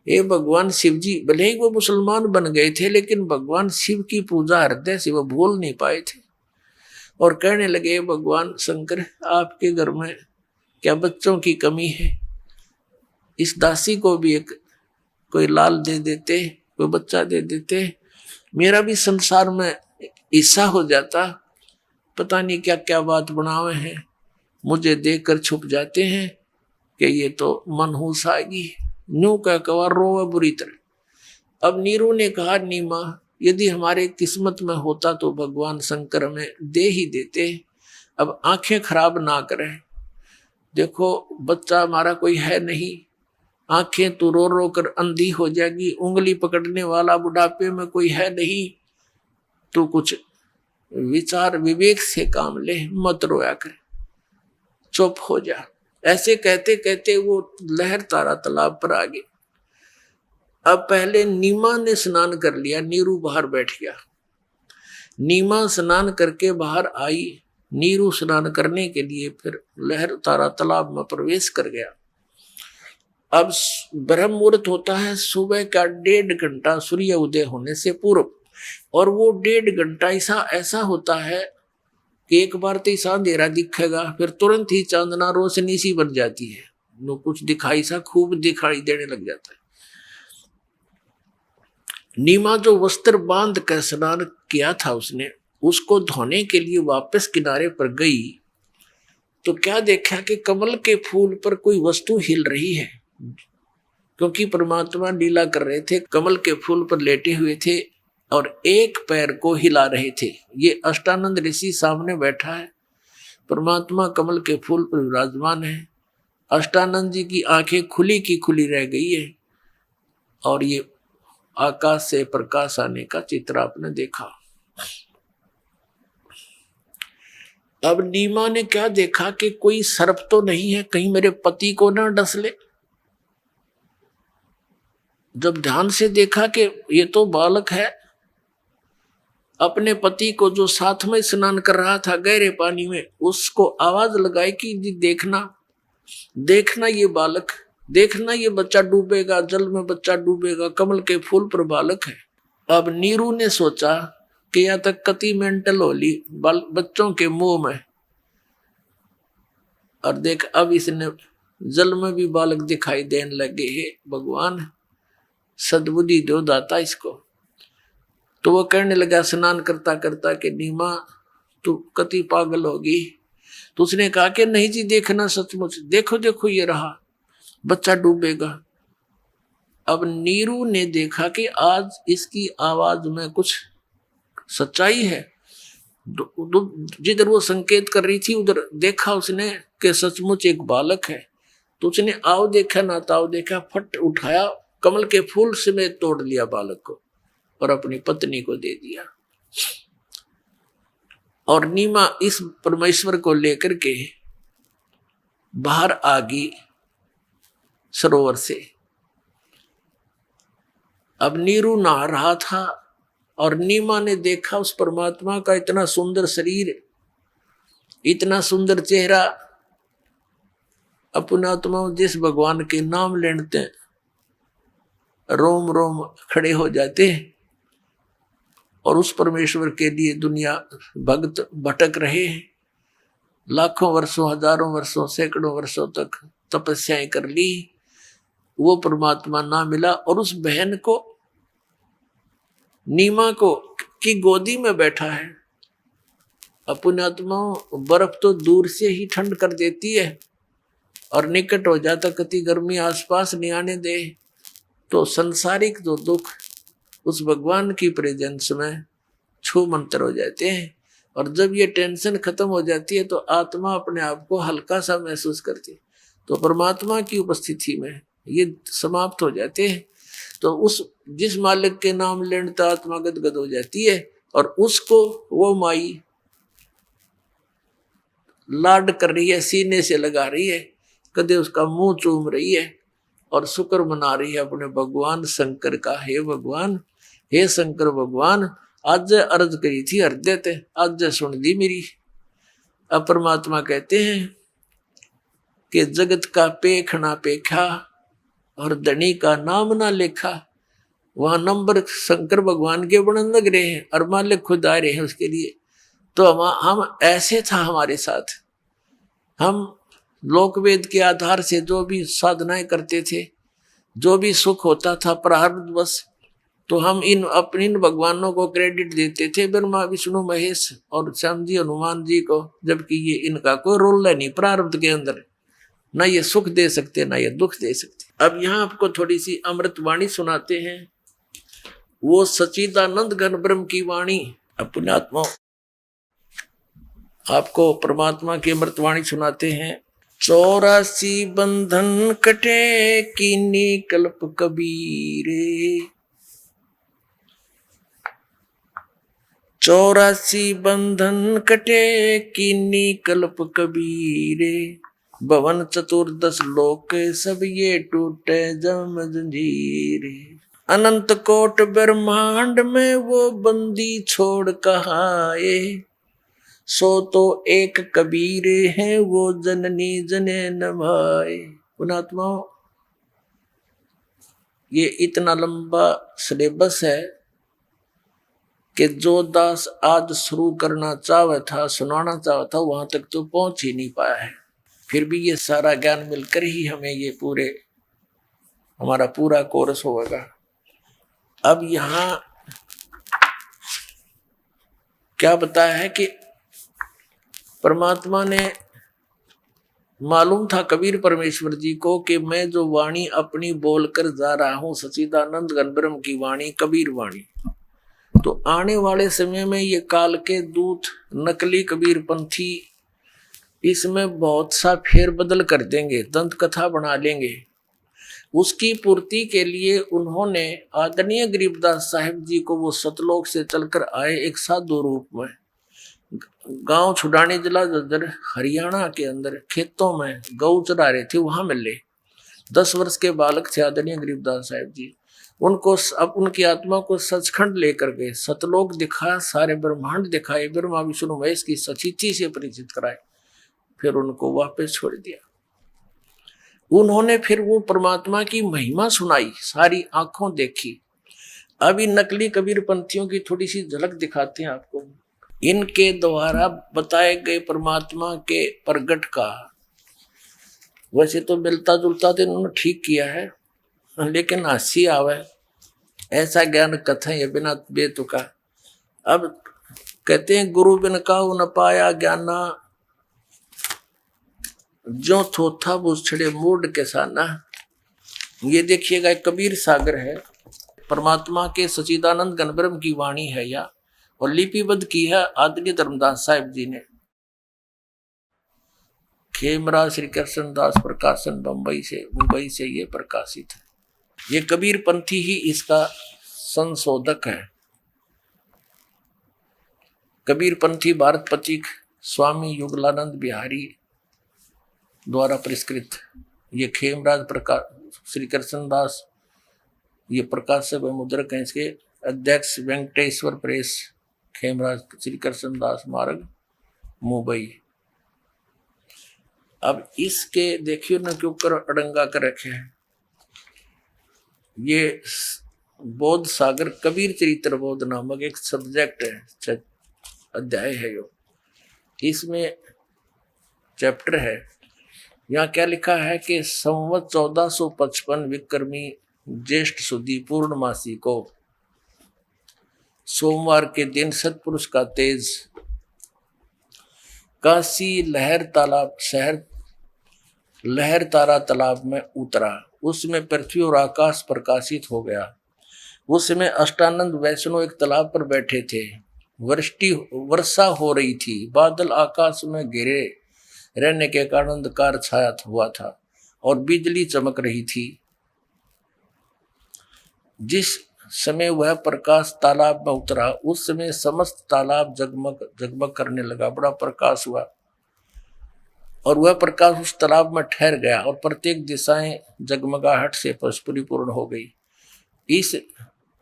[SPEAKER 2] हे भगवान शिव जी। भले ही वो मुसलमान बन गए थे, लेकिन भगवान शिव की पूजा हृदय से वो भूल नहीं पाए थे। और कहने लगे, भगवान शंकर, आपके घर में क्या बच्चों की कमी है? इस दासी को भी एक कोई लाल दे देते, कोई बच्चा दे देते, मेरा भी संसार में हिस्सा हो जाता। पता नहीं क्या क्या बात बनावे हैं, मुझे देखकर छुप जाते हैं कि ये तो मनहूस आएगी। न्यू का कवा रोवे बुरी तरह। अब नीरू ने कहा, नीमा, यदि हमारे किस्मत में होता तो भगवान शंकर हमें दे ही देते। अब आंखें खराब ना करें, देखो बच्चा हमारा कोई है नहीं, आंखें तो रो रो कर अंधी हो जाएगी, उंगली पकड़ने वाला बुढ़ापे में कोई है नहीं, तो कुछ विचार विवेक से काम ले, मत रोया कर, चुप हो जा। ऐसे कहते कहते वो लहर तारा तालाब पर आ गए। अब पहले नीमा ने स्नान कर लिया, नीरू बाहर बैठ गया। नीमा स्नान करके बाहर आई, नीरू स्नान करने के लिए फिर लहर उतारा तालाब में प्रवेश कर गया। अब ब्रह्म मुहूर्त होता है सुबह का 1.5 घंटा सूर्य उदय होने से पूर्व, और वो 1.5 घंटा ऐसा होता है कि एक बार तो ऐसा अंधेरा दिखेगा, फिर तुरंत ही चांदना रोशनी सी बन जाती है, नो कुछ दिखाई सा खूब दिखाई देने लग जाता है। नीमा जो वस्त्र बांध कर स्नान किया था उसने, उसको धोने के लिए वापस किनारे पर गई तो क्या देखा कि कमल के फूल पर कोई वस्तु हिल रही है, क्योंकि परमात्मा लीला कर रहे थे, कमल के फूल पर लेटे हुए थे और एक पैर को हिला रहे थे। ये अष्टानंद ऋषि सामने बैठा है, परमात्मा कमल के फूल पर विराजमान है। अष्टानंद जी की आंखें खुली की खुली रह गई है और ये आकाश से प्रकाश आने का चित्र आपने देखा। अब नीमा ने क्या देखा कि कोई सर्प तो नहीं है, कहीं मेरे पति को ना डस ले। जब ध्यान से देखा कि ये तो बालक है, अपने पति को जो साथ में स्नान कर रहा था गहरे पानी में, उसको आवाज लगाई कि जी देखना देखना ये बालक, देखना ये बच्चा डूबेगा, जल में बच्चा डूबेगा, कमल के फूल पर बालक है। अब नीरू ने सोचा कि या तक कति मेंटल होली बच्चों के मुंह में, और देख अब इसने जल में भी बालक दिखाई देने लगे है, भगवान सद्बुद्धि दो दाता इसको। तो वो कहने लगा स्नान करता करता कि नीमा तू कति पागल होगी। तो उसने कहा कि नहीं जी देखना सचमुच, देखो देखो ये रहा बच्चा डूबेगा। अब नीरू ने देखा कि आज इसकी आवाज में कुछ सच्चाई है, जिधर वो संकेत कर रही थी उधर देखा उसने कि सचमुच एक बालक है। तो उसने आओ देखा ना ताओ देखा, फट उठाया, कमल के फूल से में तोड़ लिया बालक को और अपनी पत्नी को दे दिया। और नीमा इस परमेश्वर को लेकर के बाहर आ गई सरोवर से। अब नीरू नहा रहा था और नीमा ने देखा उस परमात्मा का इतना सुंदर शरीर, इतना सुंदर चेहरा। अपने आत्मा जिस भगवान के नाम लेते हैं रोम रोम खड़े हो जाते हैं, और उस परमेश्वर के लिए दुनिया भक्त भटक रहे हैं, लाखों वर्षों हजारों वर्षों सैकड़ों वर्षों तक तपस्याएं कर ली, वो परमात्मा ना मिला। और उस बहन को नीमा को की गोदी में बैठा है। अपने आत्मा बर्फ तो दूर से ही ठंड कर देती है और निकट हो जाता, कति गर्मी आसपास नहीं आने दे, तो संसारिक जो दुख उस भगवान की प्रेजेंस में छू मंतर हो जाते हैं। और जब ये टेंशन खत्म हो जाती है तो आत्मा अपने आप को हल्का सा महसूस करती है, तो परमात्मा की उपस्थिति में ये समाप्त हो जाते हैं। तो उस जिस मालिक के नाम लेने तो आत्मा गदगद हो जाती है, और उसको वो माई लाड कर रही है, सीने से लगा रही है, कदे उसका मुंह चूम रही है और शुक्र मना रही है अपने भगवान शंकर का। हे भगवान, हे शंकर भगवान, आज अर्ज करी थी हृदय ते, आज सुन ली मेरी। अब परमात्मा कहते हैं कि जगत का पेख ना पेखा और धनी का नाम ना लेखा। वहां नंबर शंकर भगवान के वर्णन लग रहे हैं और मालिक खुद आ रहे हैं उसके लिए। तो हम ऐसे था हमारे साथ, हम लोकवेद के आधार से जो भी साधनाएं करते थे, जो भी सुख होता था प्रारब्धवश, तो हम इन भगवानों को क्रेडिट देते थे, ब्रह्मा विष्णु महेश और श्याम जी हनुमान जी को, जबकि ये इनका कोई रोल नहीं प्रारब्ध के अंदर, ना ये सुख दे सकते ना ये दुख दे सकते। अब यहाँ आपको थोड़ी सी अमृतवाणी सुनाते हैं, वो सच्चिदानंद घन ब्रह्म की वाणी। अपने आत्मा आपको परमात्मा की अमृतवाणी सुनाते हैं। 84 बंधन कटे कीनी कल्प कबीरे, 84 बंधन कटे कीनी कल्प कबीरे, भवन चतुर्दश लोक सब ये टूटे जम जंजीरे, अनंत कोट ब्रह्मांड में वो बंदी छोड़ कहाए, सो तो एक कबीर है वो जननी जने न भाई। पुणात्माओं, ये इतना लंबा सिलेबस है कि जो दास आज शुरू करना चाहे था, सुनाना चाहा था, वहां तक तो पहुंच ही नहीं पाया है। फिर भी ये सारा ज्ञान मिलकर ही हमें ये हमारा पूरा कोर्स होगा। अब यहाँ क्या बताया है कि परमात्मा ने मालूम था कबीर परमेश्वर जी को कि मैं जो वाणी अपनी बोलकर जा रहा हूं, सच्चिदानंद घन ब्रह्म की वाणी, कबीर वाणी, तो आने वाले समय में ये काल के दूत नकली कबीर पंथी इसमें बहुत सा फेरबदल कर देंगे, दंत कथा बना लेंगे। उसकी पूर्ति के लिए उन्होंने आदरणीय गरीबदास साहिब जी को, वो सतलोक से चलकर आए एक साधु रूप में, गांव छुड़ानी जिला जज्जर हरियाणा के अंदर खेतों में गौ चरा रहे थे, वहां मिले। 10 वर्ष के बालक थे आदरणीय गरीबदास साहिब जी। उनको अब उनकी आत्मा को सचखंड लेकर गए, सतलोक दिखाया, सारे ब्रह्मांड दिखाए, ब्रह्मा विष्णु महेश की सचिति से परिचित कराए, फिर उनको वापस छोड़ दिया। उन्होंने फिर वो परमात्मा की महिमा सुनाई, सारी आंखों देखी। अभी नकली कबीर पंथियों की थोड़ी सी झलक दिखाते हैं आपको। इनके द्वारा बताए गए परमात्मा के प्रगट का वैसे तो मिलता जुलता तो इन्होंने ठीक किया है, लेकिन हंसी आवे ऐसा ज्ञान कथा है बिना बेतुका। अब कहते हैं गुरु बिन काहू न पाया ज्ञाना, जो थोथा बुझ छड़े मूड के साना। ये देखिएगा कबीर सागर है, परमात्मा के सच्चिदानंद घन ब्रह्म की वाणी है या, और लिपिबद्ध की है आदरणीय धर्मदास साहिब जी ने। खेमराज श्री कृष्ण दास प्रकाशन मुंबई से ये प्रकाशित है। ये कबीर पंथी ही इसका संशोधक है। कबीर पंथी भारत पथिक स्वामी युगलानंद बिहारी द्वारा पुरस्कृत। ये खेमराज श्री कृष्ण दास ये प्रकाशक व मुद्रक हैं। इसके अध्यक्ष वेंकटेश्वर प्रेस, खेमराज श्री कृष्ण दास मार्ग, मुंबई। अब इसके देखिए ना क्यों कर अड़ंगा कर रखे हैं। ये बोध सागर कबीर चरित्र बोध नामक एक सब्जेक्ट है, अध्याय है यो, इसमें चैप्टर है। यहाँ क्या लिखा है कि संवत 1455 विक्रमी ज्येष्ठ सुदी पूर्णमासी को सोमवार के दिन सतपुरुष का तेज काशी लहर तारा तालाब में उतरा। उसमें पृथ्वी और आकाश प्रकाशित हो गया। उस समय अष्टानंद वैष्णव एक तालाब पर बैठे थे। वर्षा हो रही थी। बादल आकाश में घिरे रहने के कारण अंधकार छाया हुआ था और बिजली चमक रही थी। जिस समय वह प्रकाश तालाब में उतरा, उस समय समस्त तालाब जगमग करने लगा, बड़ा प्रकाश हुआ और वह प्रकाश उस तालाब में ठहर गया और प्रत्येक दिशाएं जगमगाहट से परिपूर्ण हो गई। इस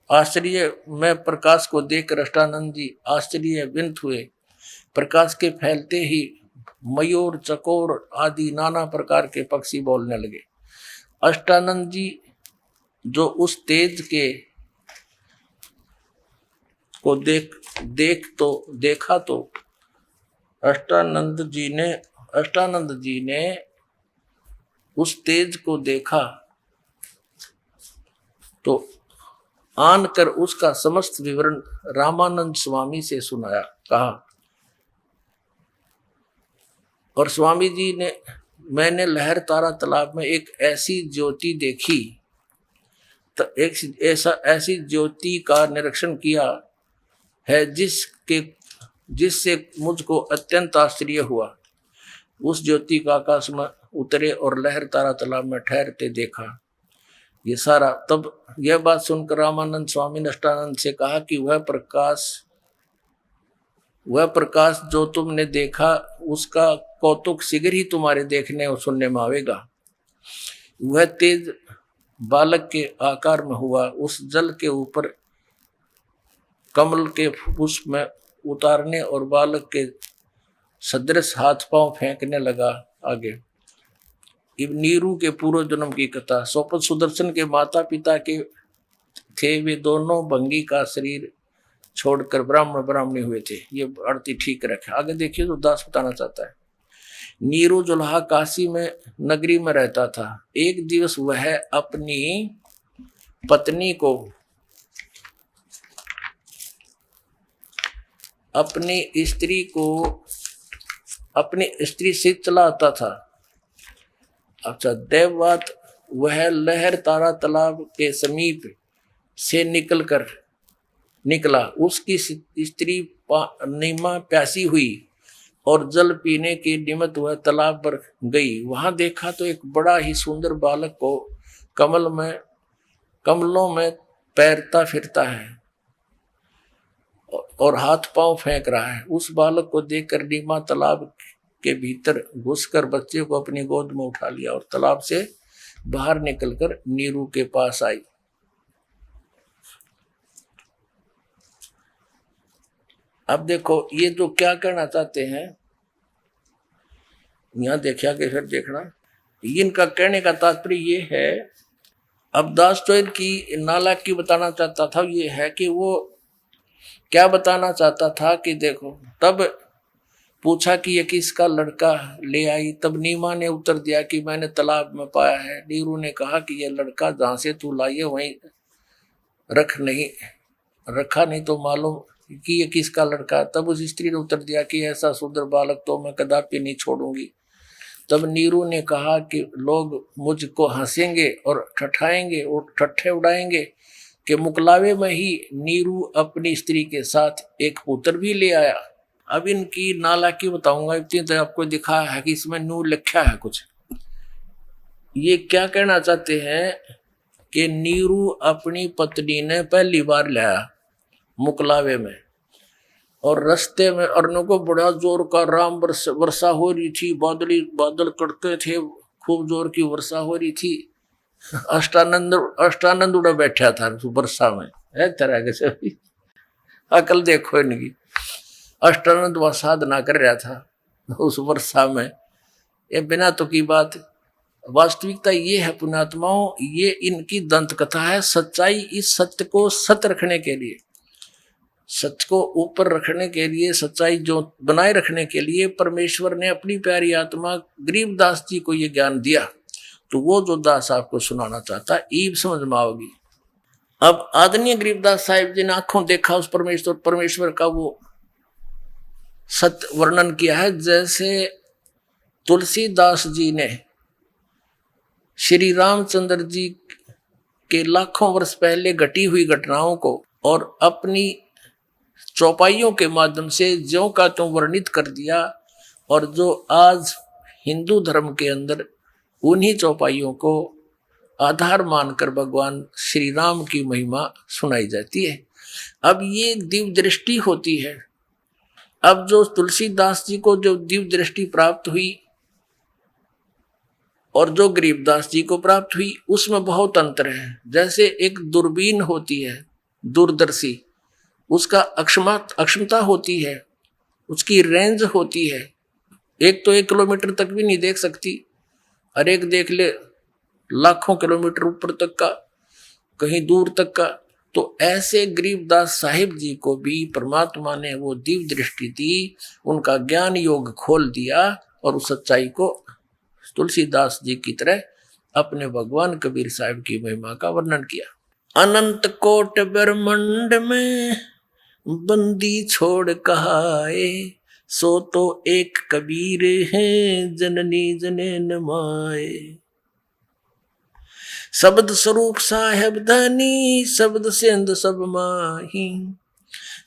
[SPEAKER 2] आश्चर्य में प्रकाश को देखकर अष्टानंद जी आश्चर्यचकित हुए। प्रकाश के फैलते ही मयूर, चकोर आदि नाना प्रकार के पक्षी बोलने लगे। अष्टानंद जी जो उस तेज के को देखा तो अष्टानंद जी ने उस तेज को देखा तो आन कर उसका समस्त विवरण रामानंद स्वामी से सुनाया, कहा। और स्वामी जी ने, मैंने लहर तारा तालाब में एक ऐसी ज्योति देखी, तो ऐसी ज्योति का निरीक्षण किया है जिससे मुझको अत्यंत आश्चर्य हुआ। उस ज्योति का आकाश में उतरे और लहर तारा तालाब में ठहरते देखा। ये सारा, तब यह बात सुनकर रामानंद स्वामी ने अष्टानंद से कहा कि वह प्रकाश जो तुमने देखा उसका कौतुक शीघ्र ही तुम्हारे देखने और सुनने में आवेगा। वह तेज बालक के आकार में हुआ। उस जल के ऊपर कमल के पुष्प में उतारने और बालक के सदृश हाथ पांव फेंकने लगा आगे। इब नीरू के पूर्व जन्म की कथा। सोपत सुदर्शन के माता पिता के थे, वे दोनों भंगी का शरीर छोड़कर ब्राह्मणी हुए थे। ये आरती ठीक रखे। आगे देखिए तो दास बताना चाहता है। नीरू जुल्हा काशी में नगरी में रहता था। एक दिवस वह अपनी पत्नी को अपनी स्त्री से चलाता था। अच्छा, देववात वह लहर तारा तालाब के समीप से निकला। उसकी स्त्री नीमा प्यासी हुई और जल पीने के निमित्त वह तालाब पर गई। वहां देखा तो एक बड़ा ही सुंदर बालक को कमलों में तैरता फिरता है और हाथ पांव फेंक रहा है। उस बालक को देखकर नीमा तालाब के भीतर घुसकर बच्चे को अपनी गोद में उठा लिया और तालाब से बाहर निकलकर नीरू के पास आई। अब देखो ये जो क्या कहना चाहते हैं, यहां देखा कि फिर देखना, इनका कहने का तात्पर्य ये है। अब दास्तोयेव की नाला की बताना चाहता था ये है कि वो क्या बताना चाहता था कि देखो, तब पूछा कि ये किसका लड़का ले आई। तब नीमा ने उत्तर दिया कि मैंने तालाब में पाया है। नीरू ने कहा कि ये लड़का जहां से तू लाई है वहीं रखा नहीं तो मालूम कि ये किसका लड़का है। तब उस स्त्री ने उत्तर दिया कि ऐसा सुंदर बालक तो मैं कदापि नहीं छोड़ूंगी। तब नीरू ने कहा कि लोग मुझको हंसेंगे और ठठाएंगे और ठट्ठे उड़ाएंगे कि मुकलावे में ही नीरू अपनी स्त्री के साथ एक पुत्र भी ले आया। अब इनकी नाला की बताऊंगा, इतनी तो आपको दिखा है कि इसमें नू लिखा है कुछ। ये क्या कहना चाहते हैं कि नीरू अपनी पत्नी ने पहली बार लाया मुकलावे में, और रास्ते में अरनों को बड़ा जोर का राम वर्षा हो रही थी। बादल कड़के थे, खूब जोर की वर्षा हो रही थी। अष्टानंद उड़ा बैठा था वर्षा में, है तरह के से। अकल देखो इनकी, अष्टानंद वह साधना कर रहा था उस वर्षा में। ये बिना तो की बात। वास्तविकता ये है पुण्यात्माओं, ये इनकी दंत कथा है। सच्चाई, इस सत्य को सत्य रखने के लिए, सत्य को ऊपर रखने के लिए, सच्चाई जो बनाए रखने के लिए परमेश्वर ने अपनी प्यारी आत्मा गरीबदास जी को ये ज्ञान दिया। तो वो जो दास आपको सुनाना चाहता है, ईब समझ में आओगी। अब आदरणीय गरीबदास साहिब जी ने आंखों देखा उस परमेश्वर का वो सत्य वर्णन किया है। जैसे तुलसीदास जी ने श्री रामचंद्र जी के लाखों वर्ष पहले घटी हुई घटनाओं को और अपनी चौपाइयों के माध्यम से ज्यों का त्यों वर्णित कर दिया, और जो आज हिंदू धर्म के अंदर उन्हीं चौपाइयों को आधार मानकर भगवान श्री राम की महिमा सुनाई जाती है। अब ये दिव्य दृष्टि होती है। अब जो तुलसीदास जी को जो दिव्य दृष्टि प्राप्त हुई और जो गरीबदास जी को प्राप्त हुई, उसमें बहुत अंतर है। जैसे एक दूरबीन होती है, दूरदर्शी, उसका अक्षमता होती है, उसकी रेंज होती है। एक तो 1 किलोमीटर तक भी नहीं देख सकती, और एक देख ले लाखों किलोमीटर ऊपर तक का, कहीं दूर तक का। तो ऐसे गरीबदास साहिब जी को भी परमात्मा ने वो दिव्य दृष्टि दी, उनका ज्ञान योग खोल दिया और उस सच्चाई को तुलसीदास जी की तरह अपने भगवान कबीर साहिब की महिमा का वर्णन किया। अनंत कोट ब्रह्मांड में बंदी छोड़ कहाए, सो तो एक कबीर है जननी जनेन माए। शब्द स्वरूप साहेब धनी, शब्द सिंध सब माही,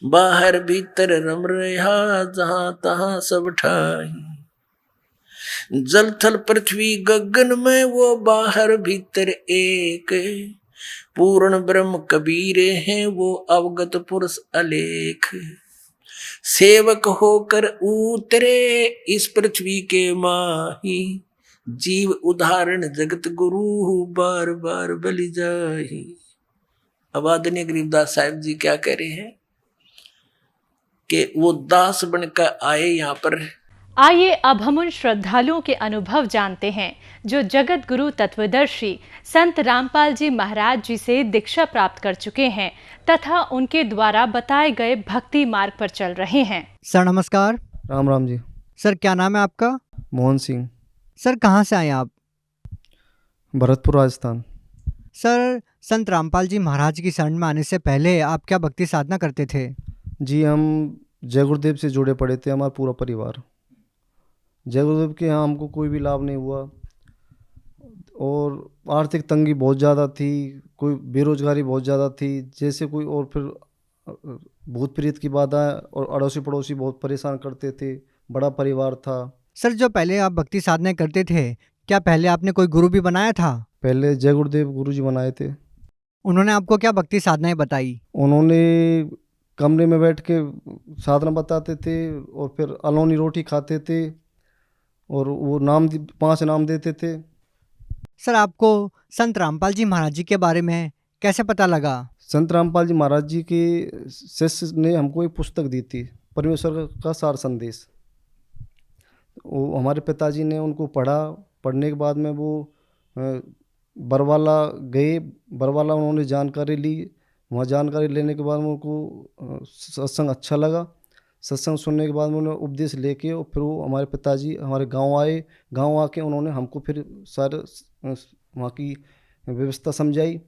[SPEAKER 2] बाहर भीतर रम रहा जहां तहां सब ठाही। जल थल पृथ्वी गगन में वो बाहर भीतर एक, पूर्ण ब्रह्म कबीर हैं वो अवगत पुरुष अलेख। सेवक होकर उतरे इस पृथ्वी के माही, जीव उदाहरण जगत गुरु बार बार बलि जाही। अब आदरणीय गरीबदास साहिब जी क्या कह रहे हैं कि वो दास बनकर आए यहाँ पर
[SPEAKER 3] आइए अब हम उन श्रद्धालुओं के अनुभव जानते हैं जो जगत गुरु तत्वदर्शी संत रामपाल जी महाराज जी से दीक्षा प्राप्त कर चुके हैं तथा उनके द्वारा बताए गए भक्ति मार्ग पर चल रहे हैं।
[SPEAKER 4] सर नमस्कार।
[SPEAKER 5] राम राम जी।
[SPEAKER 4] सर क्या नाम है आपका?
[SPEAKER 5] मोहन सिंह,
[SPEAKER 4] सर कहाँ से आए आप?
[SPEAKER 5] भरतपुर राजस्थान।
[SPEAKER 4] सर संत रामपाल जी महाराज की शरण में आने से पहले आप क्या भक्ति साधना करते थे?
[SPEAKER 5] जी हम जय गुरुदेव से जुड़े पड़े थे, हमारा पूरा परिवार। जय गुरुदेव के यहाँ हमको कोई भी लाभ नहीं हुआ और आर्थिक तंगी बहुत ज़्यादा थी, कोई बेरोजगारी बहुत ज़्यादा थी जैसे कोई, और फिर भूत प्रेत की बाधा और अड़ोसी पड़ोसी बहुत परेशान करते थे, बड़ा परिवार था।
[SPEAKER 4] सर जो पहले आप भक्ति साधना करते थे, क्या पहले आपने कोई गुरु भी बनाया था?
[SPEAKER 5] पहले जय गुरुदेव गुरु जी बनाए थे।
[SPEAKER 4] उन्होंने आपको क्या भक्ति साधनाएं बताई?
[SPEAKER 5] उन्होंने कमरे में बैठ के साधना बताते थे और फिर अलोनी रोटी खाते थे और वो 5 नाम देते थे।
[SPEAKER 4] सर आपको संत रामपाल जी महाराज जी के बारे में कैसे पता लगा?
[SPEAKER 5] संत रामपाल जी महाराज जी के शिष्य ने हमको एक पुस्तक दी थी, परमेश्वर का सार संदेश। वो हमारे पिताजी ने उनको पढ़ा, पढ़ने के बाद में वो बरवाला गए, बरवाला उन्होंने जानकारी ली। वहाँ जानकारी लेने के बाद में उनको सत्संग अच्छा लगा। सत्संग सुनने के बाद में उन्होंने उपदेश लेके और फिर वो हमारे पिताजी हमारे गांव आए। गांव आके उन्होंने हमको फिर सारे वहाँ की व्यवस्था समझाई।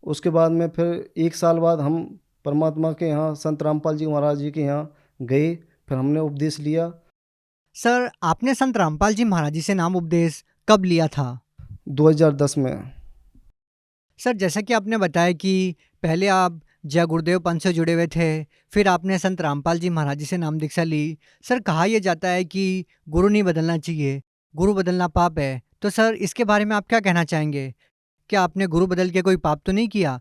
[SPEAKER 5] उसके बाद में फिर 1 साल बाद हम परमात्मा के यहाँ संत रामपाल जी महाराज जी के यहाँ गए, फिर हमने उपदेश लिया।
[SPEAKER 4] सर आपने संत रामपाल जी महाराज जी से नाम उपदेश कब लिया था?
[SPEAKER 5] 2010 में।
[SPEAKER 4] सर जैसा कि आपने बताया कि पहले आप जय गुरुदेव पंथ से जुड़े हुए थे, फिर आपने संत रामपाल जी महाराज जी से नाम दीक्षा ली। सर कहा यह जाता है कि गुरु नहीं बदलना चाहिए, गुरु बदलना पाप है, तो सर इसके बारे में आप क्या कहना चाहेंगे? क्या आपने गुरु बदल के कोई पाप तो नहीं किया?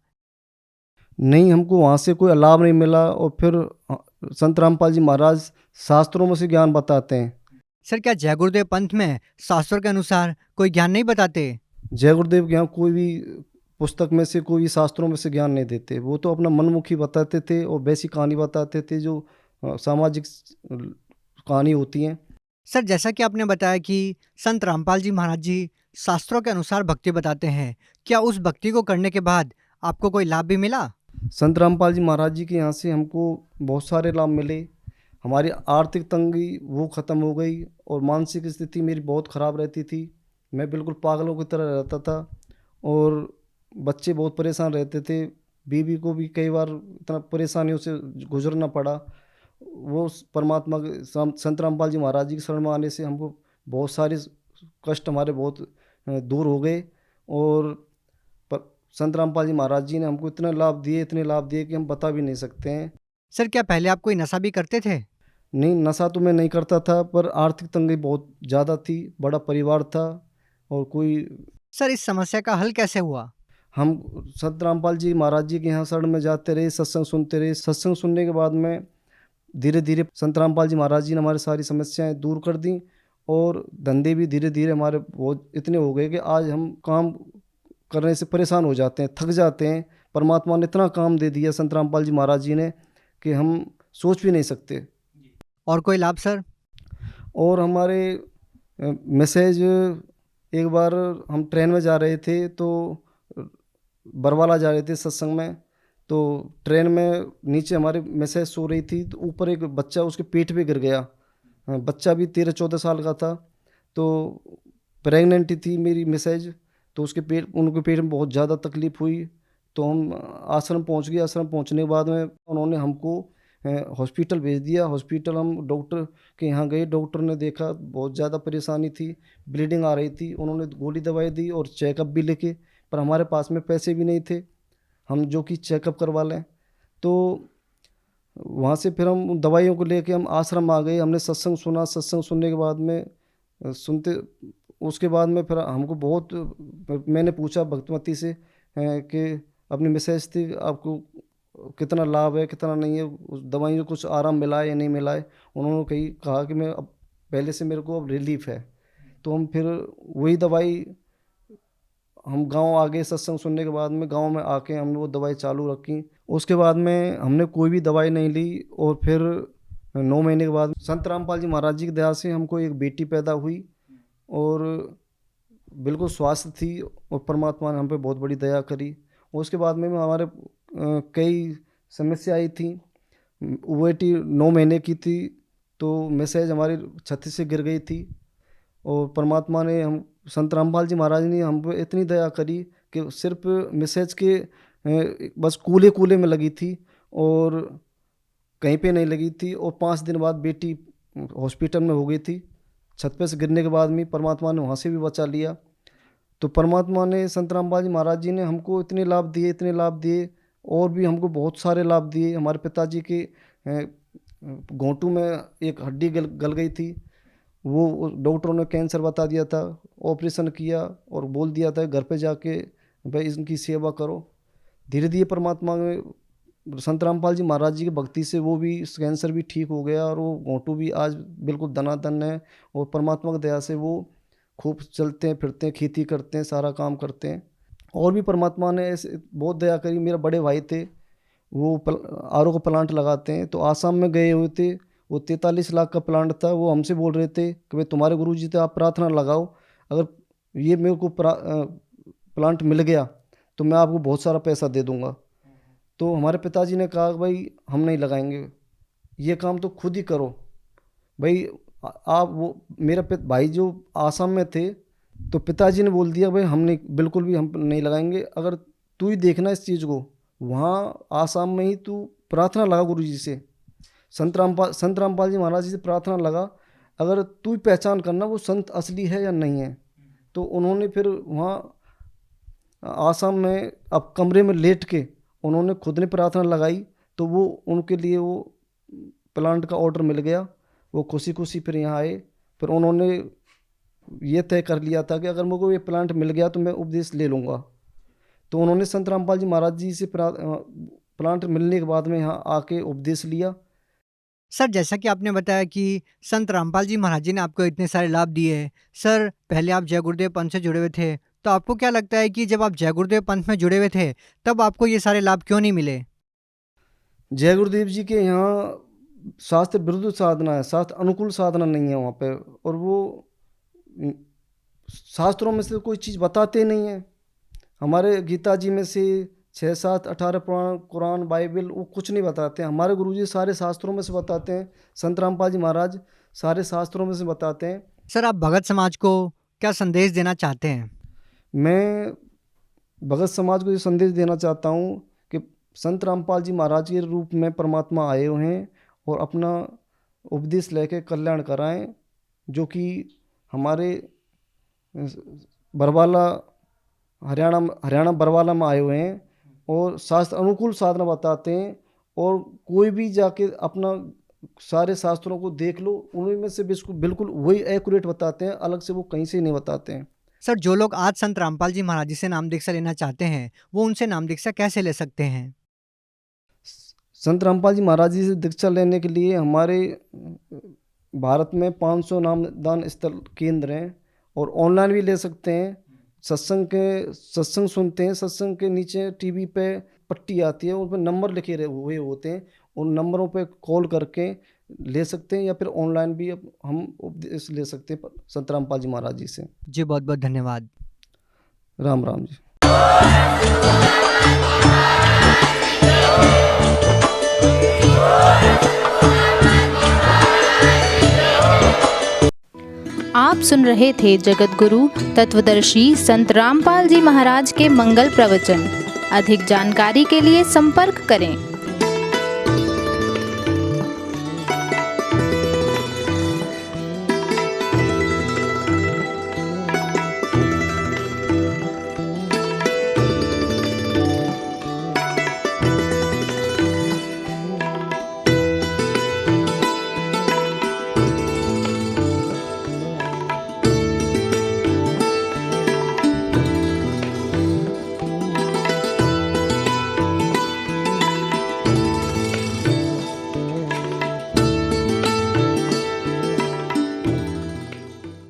[SPEAKER 5] नहीं, हमको वहाँ से कोई लाभ नहीं मिला और फिर संत रामपाल जी महाराज शास्त्रों में से ज्ञान बताते हैं।
[SPEAKER 4] सर क्या जय गुरुदेव पंथ में शास्त्रों के अनुसार कोई ज्ञान नहीं बताते?
[SPEAKER 5] जय गुरुदेव के यहाँ कोई भी पुस्तक में से, कोई भी शास्त्रों में से ज्ञान नहीं देते। वो तो अपना मनमुखी बताते थे और वैसी कहानी बताते थे जो सामाजिक कहानी होती हैं।
[SPEAKER 4] सर जैसा कि आपने बताया कि संत रामपाल जी महाराज जी शास्त्रों के अनुसार भक्ति बताते हैं, क्या उस भक्ति को करने के बाद आपको कोई लाभ भी मिला?
[SPEAKER 5] संत रामपाल जी महाराज जी के यहाँ से हमको बहुत सारे लाभ मिले। हमारी आर्थिक तंगी वो ख़त्म हो गई और मानसिक स्थिति मेरी बहुत ख़राब रहती थी। मैं बिल्कुल पागलों की तरह रहता था और बच्चे बहुत परेशान रहते थे। बीवी को भी कई बार इतना परेशानियों से गुजरना पड़ा। वो परमात्मा के संत रामपाल जी महाराज जी की शरण में आने से हमको बहुत सारे कष्ट हमारे बहुत दूर हो गए और संत रामपाल जी महाराज जी ने हमको इतने लाभ दिए कि हम बता भी नहीं सकते हैं।
[SPEAKER 4] सर क्या पहले आप कोई नशा भी करते थे?
[SPEAKER 5] नहीं, नशा तो मैं नहीं करता था, पर आर्थिक तंगी बहुत ज़्यादा थी, बड़ा परिवार था और कोई।
[SPEAKER 4] सर इस समस्या का हल कैसे हुआ?
[SPEAKER 5] हम संत रामपाल जी महाराज जी के यहाँ शरण में जाते रहे, सत्संग सुनते रहे। सत्संग सुनने के बाद में धीरे धीरे संत रामपाल जी महाराज जी ने हमारी सारी समस्याएं दूर कर दी और धंधे भी धीरे धीरे हमारे बहुत इतने हो गए कि आज हम काम करने से परेशान हो जाते हैं, थक जाते हैं। परमात्मा ने इतना काम दे दिया संत रामपाल जी महाराज जी ने कि हम सोच भी नहीं सकते।
[SPEAKER 4] और कोई लाभ सर?
[SPEAKER 5] और हमारे मैसेज, एक बार हम ट्रेन में जा रहे थे तो बरवाला जा रहे थे सत्संग में, तो ट्रेन में नीचे हमारे मैसेज सो रही थी तो ऊपर एक बच्चा उसके पेट पे गिर गया। बच्चा भी 13-14 साल का था, तो प्रेगनेंट थी मेरी मैसेज, तो उनके पेट में बहुत ज़्यादा तकलीफ़ हुई। तो हम आश्रम पहुंच गए। आश्रम पहुंचने के बाद में उन्होंने हमको हॉस्पिटल भेज दिया। हॉस्पिटल हम डॉक्टर के यहाँ गए। डॉक्टर ने देखा बहुत ज़्यादा परेशानी थी, ब्लीडिंग आ रही थी। उन्होंने गोली दवाई दी और चेकअप भी लिखे, पर हमारे पास में पैसे भी नहीं थे हम जो कि चेकअप करवा लें। तो वहाँ से फिर हम दवाइयों को लेके हम आश्रम आ गए। हमने सत्संग सुना। सत्संग सुनने के बाद में उसके बाद में फिर हमको बहुत, मैंने पूछा भक्तमती से कि अपनी मैसेज थी, आपको कितना लाभ है कितना नहीं है, उस दवाई में कुछ आराम मिला है या नहीं मिला है। उन्होंने कहा कि मैं अब पहले से मेरे को अब रिलीफ है। तो हम फिर वही दवाई, हम गांव आ गए सत्संग सुनने के बाद में। गांव में आके हमने वो दवाई चालू रखी। उसके बाद में हमने कोई भी दवाई नहीं ली और फिर 9 महीने के बाद संत रामपाल जी महाराज जी की दया से हमको एक बेटी पैदा हुई और बिल्कुल स्वास्थ्य थी और परमात्मा ने हम पे बहुत बड़ी दया करी। और उसके बाद में हमारे कई समस्या आई थी। वो बेटी 9 महीने की थी तो मैसेज हमारी छत से गिर गई थी और परमात्मा ने हम संत रामपाल जी महाराज ने हम पे इतनी दया करी कि सिर्फ मैसेज के बस कूले कूले में लगी थी और कहीं पे नहीं लगी थी। और 5 दिन बाद बेटी हॉस्पिटल में हो गई थी। छत पे से गिरने के बाद में परमात्मा ने वहाँ से भी बचा लिया। तो परमात्मा ने संत रामपाल जी महाराज जी ने हमको इतने लाभ दिए और भी हमको बहुत सारे लाभ दिए। हमारे पिताजी के घोंटू में एक हड्डी गल गई थी, वो डॉक्टरों ने कैंसर बता दिया था। ऑपरेशन किया और बोल दिया था घर पे जाके भाई इनकी सेवा करो। धीरे धीरे परमात्मा ने संत रामपाल जी महाराज जी की भक्ति से वो भी कैंसर भी ठीक हो गया और वो घोंटू भी आज बिल्कुल दनादन है। और परमात्मा की दया से वो खूब चलते हैं फिरते हैं, खेती करते हैं, सारा काम करते हैं। और भी परमात्मा ने ऐसे बहुत दया करी। मेरे बड़े भाई थे, वो आरओ का प्लांट लगाते हैं, तो आसाम में गए हुए थे। वो 43 लाख का प्लांट था। वो हमसे बोल रहे थे कि भाई तुम्हारे गुरुजी से आप प्रार्थना लगाओ, अगर ये मेरे को प्लांट मिल गया तो मैं आपको बहुत सारा पैसा दे दूंगा। तो हमारे पिताजी ने कहा भाई हम नहीं लगाएंगे, ये काम तो खुद ही करो। भाई आप वो मेरा भाई जो आसाम में थे तो पिताजी ने बोल दिया भाई हम नहीं, बिल्कुल भी हम नहीं लगाएंगे। अगर तू ही देखना इस चीज़ को, वहाँ आसाम में ही तू प्रार्थना लगा गुरुजी से, संत रामपाल जी महाराज जी से प्रार्थना लगा, अगर तू ही पहचान करना वो संत असली है या नहीं है। तो उन्होंने फिर वहाँ आसाम में अब कमरे में लेट के उन्होंने खुद ने प्रार्थना लगाई, तो वो उनके लिए वो प्लांट का ऑर्डर मिल गया। वो खुशी खुशी फिर यहाँ आए। फिर उन्होंने ये तय कर लिया था कि अगर मुझको ये प्लांट मिल गया तो मैं उपदेश ले लूँगा। तो उन्होंने संत रामपाल जी महाराज जी से प्लांट मिलने के बाद में यहाँ आके उपदेश लिया।
[SPEAKER 4] सर जैसा कि आपने बताया कि संत रामपाल जी महाराज जी ने आपको इतने सारे लाभ दिए। सर पहले आप जय गुरुदेव पंथ से जुड़े हुए थे, तो आपको क्या लगता है कि जब आप जय गुरुदेव पंथ में जुड़े हुए थे तब आपको ये सारे लाभ क्यों नहीं मिले?
[SPEAKER 5] जय गुरुदेव जी के यहाँ शास्त्र विरुद्ध साधना है, शास्त्र अनुकूल साधना नहीं है वहाँ पे। और वो शास्त्रों में से कोई चीज़ बताते नहीं है। हमारे गीता जी में से 6, 7, 18 पुराण, कुरान, बाइबल वो कुछ नहीं बताते हैं। हमारे गुरुजी सारे शास्त्रों में से बताते हैं। संत रामपाल जी महाराज सारे शास्त्रों में से बताते हैं।
[SPEAKER 4] सर आप भगत समाज को क्या संदेश देना चाहते हैं?
[SPEAKER 5] मैं भगत समाज को ये संदेश देना चाहता हूँ कि संत रामपाल जी महाराज के रूप में परमात्मा आए हुए हैं और अपना उपदेश लेके कल्याण कराएं, जो कि हमारे बरवाला हरियाणा बरवाला में आए हुए हैं और शास्त्र अनुकूल साधना बताते हैं। और कोई भी जाके अपना सारे शास्त्रों को देख लो, उन्हीं में से बिल्कुल वही एक्यूरेट बताते हैं, अलग से वो कहीं से नहीं बताते हैं।
[SPEAKER 4] सर जो लोग आज संत रामपाल जी महाराज जी से नाम दीक्षा लेना चाहते हैं वो उनसे नाम दीक्षा कैसे ले सकते हैं?
[SPEAKER 5] संत रामपाल जी महाराज जी से दीक्षा लेने के लिए हमारे भारत में 500 नामदान स्थल केंद्र हैं और ऑनलाइन भी ले सकते हैं। सत्संग सुनते हैं, सत्संग के नीचे टीवी पे पट्टी आती है, उन पर नंबर लिखे हुए होते हैं, उन नंबरों पे कॉल करके ले सकते हैं या फिर ऑनलाइन भी हम उपदेश ले सकते हैं संत रामपाल जी महाराज जी से।
[SPEAKER 4] जी बहुत बहुत धन्यवाद।
[SPEAKER 5] राम राम जी।
[SPEAKER 6] आप सुन रहे थे जगत गुरु तत्वदर्शी संत रामपाल जी महाराज के मंगल प्रवचन। अधिक जानकारी के लिए संपर्क करें।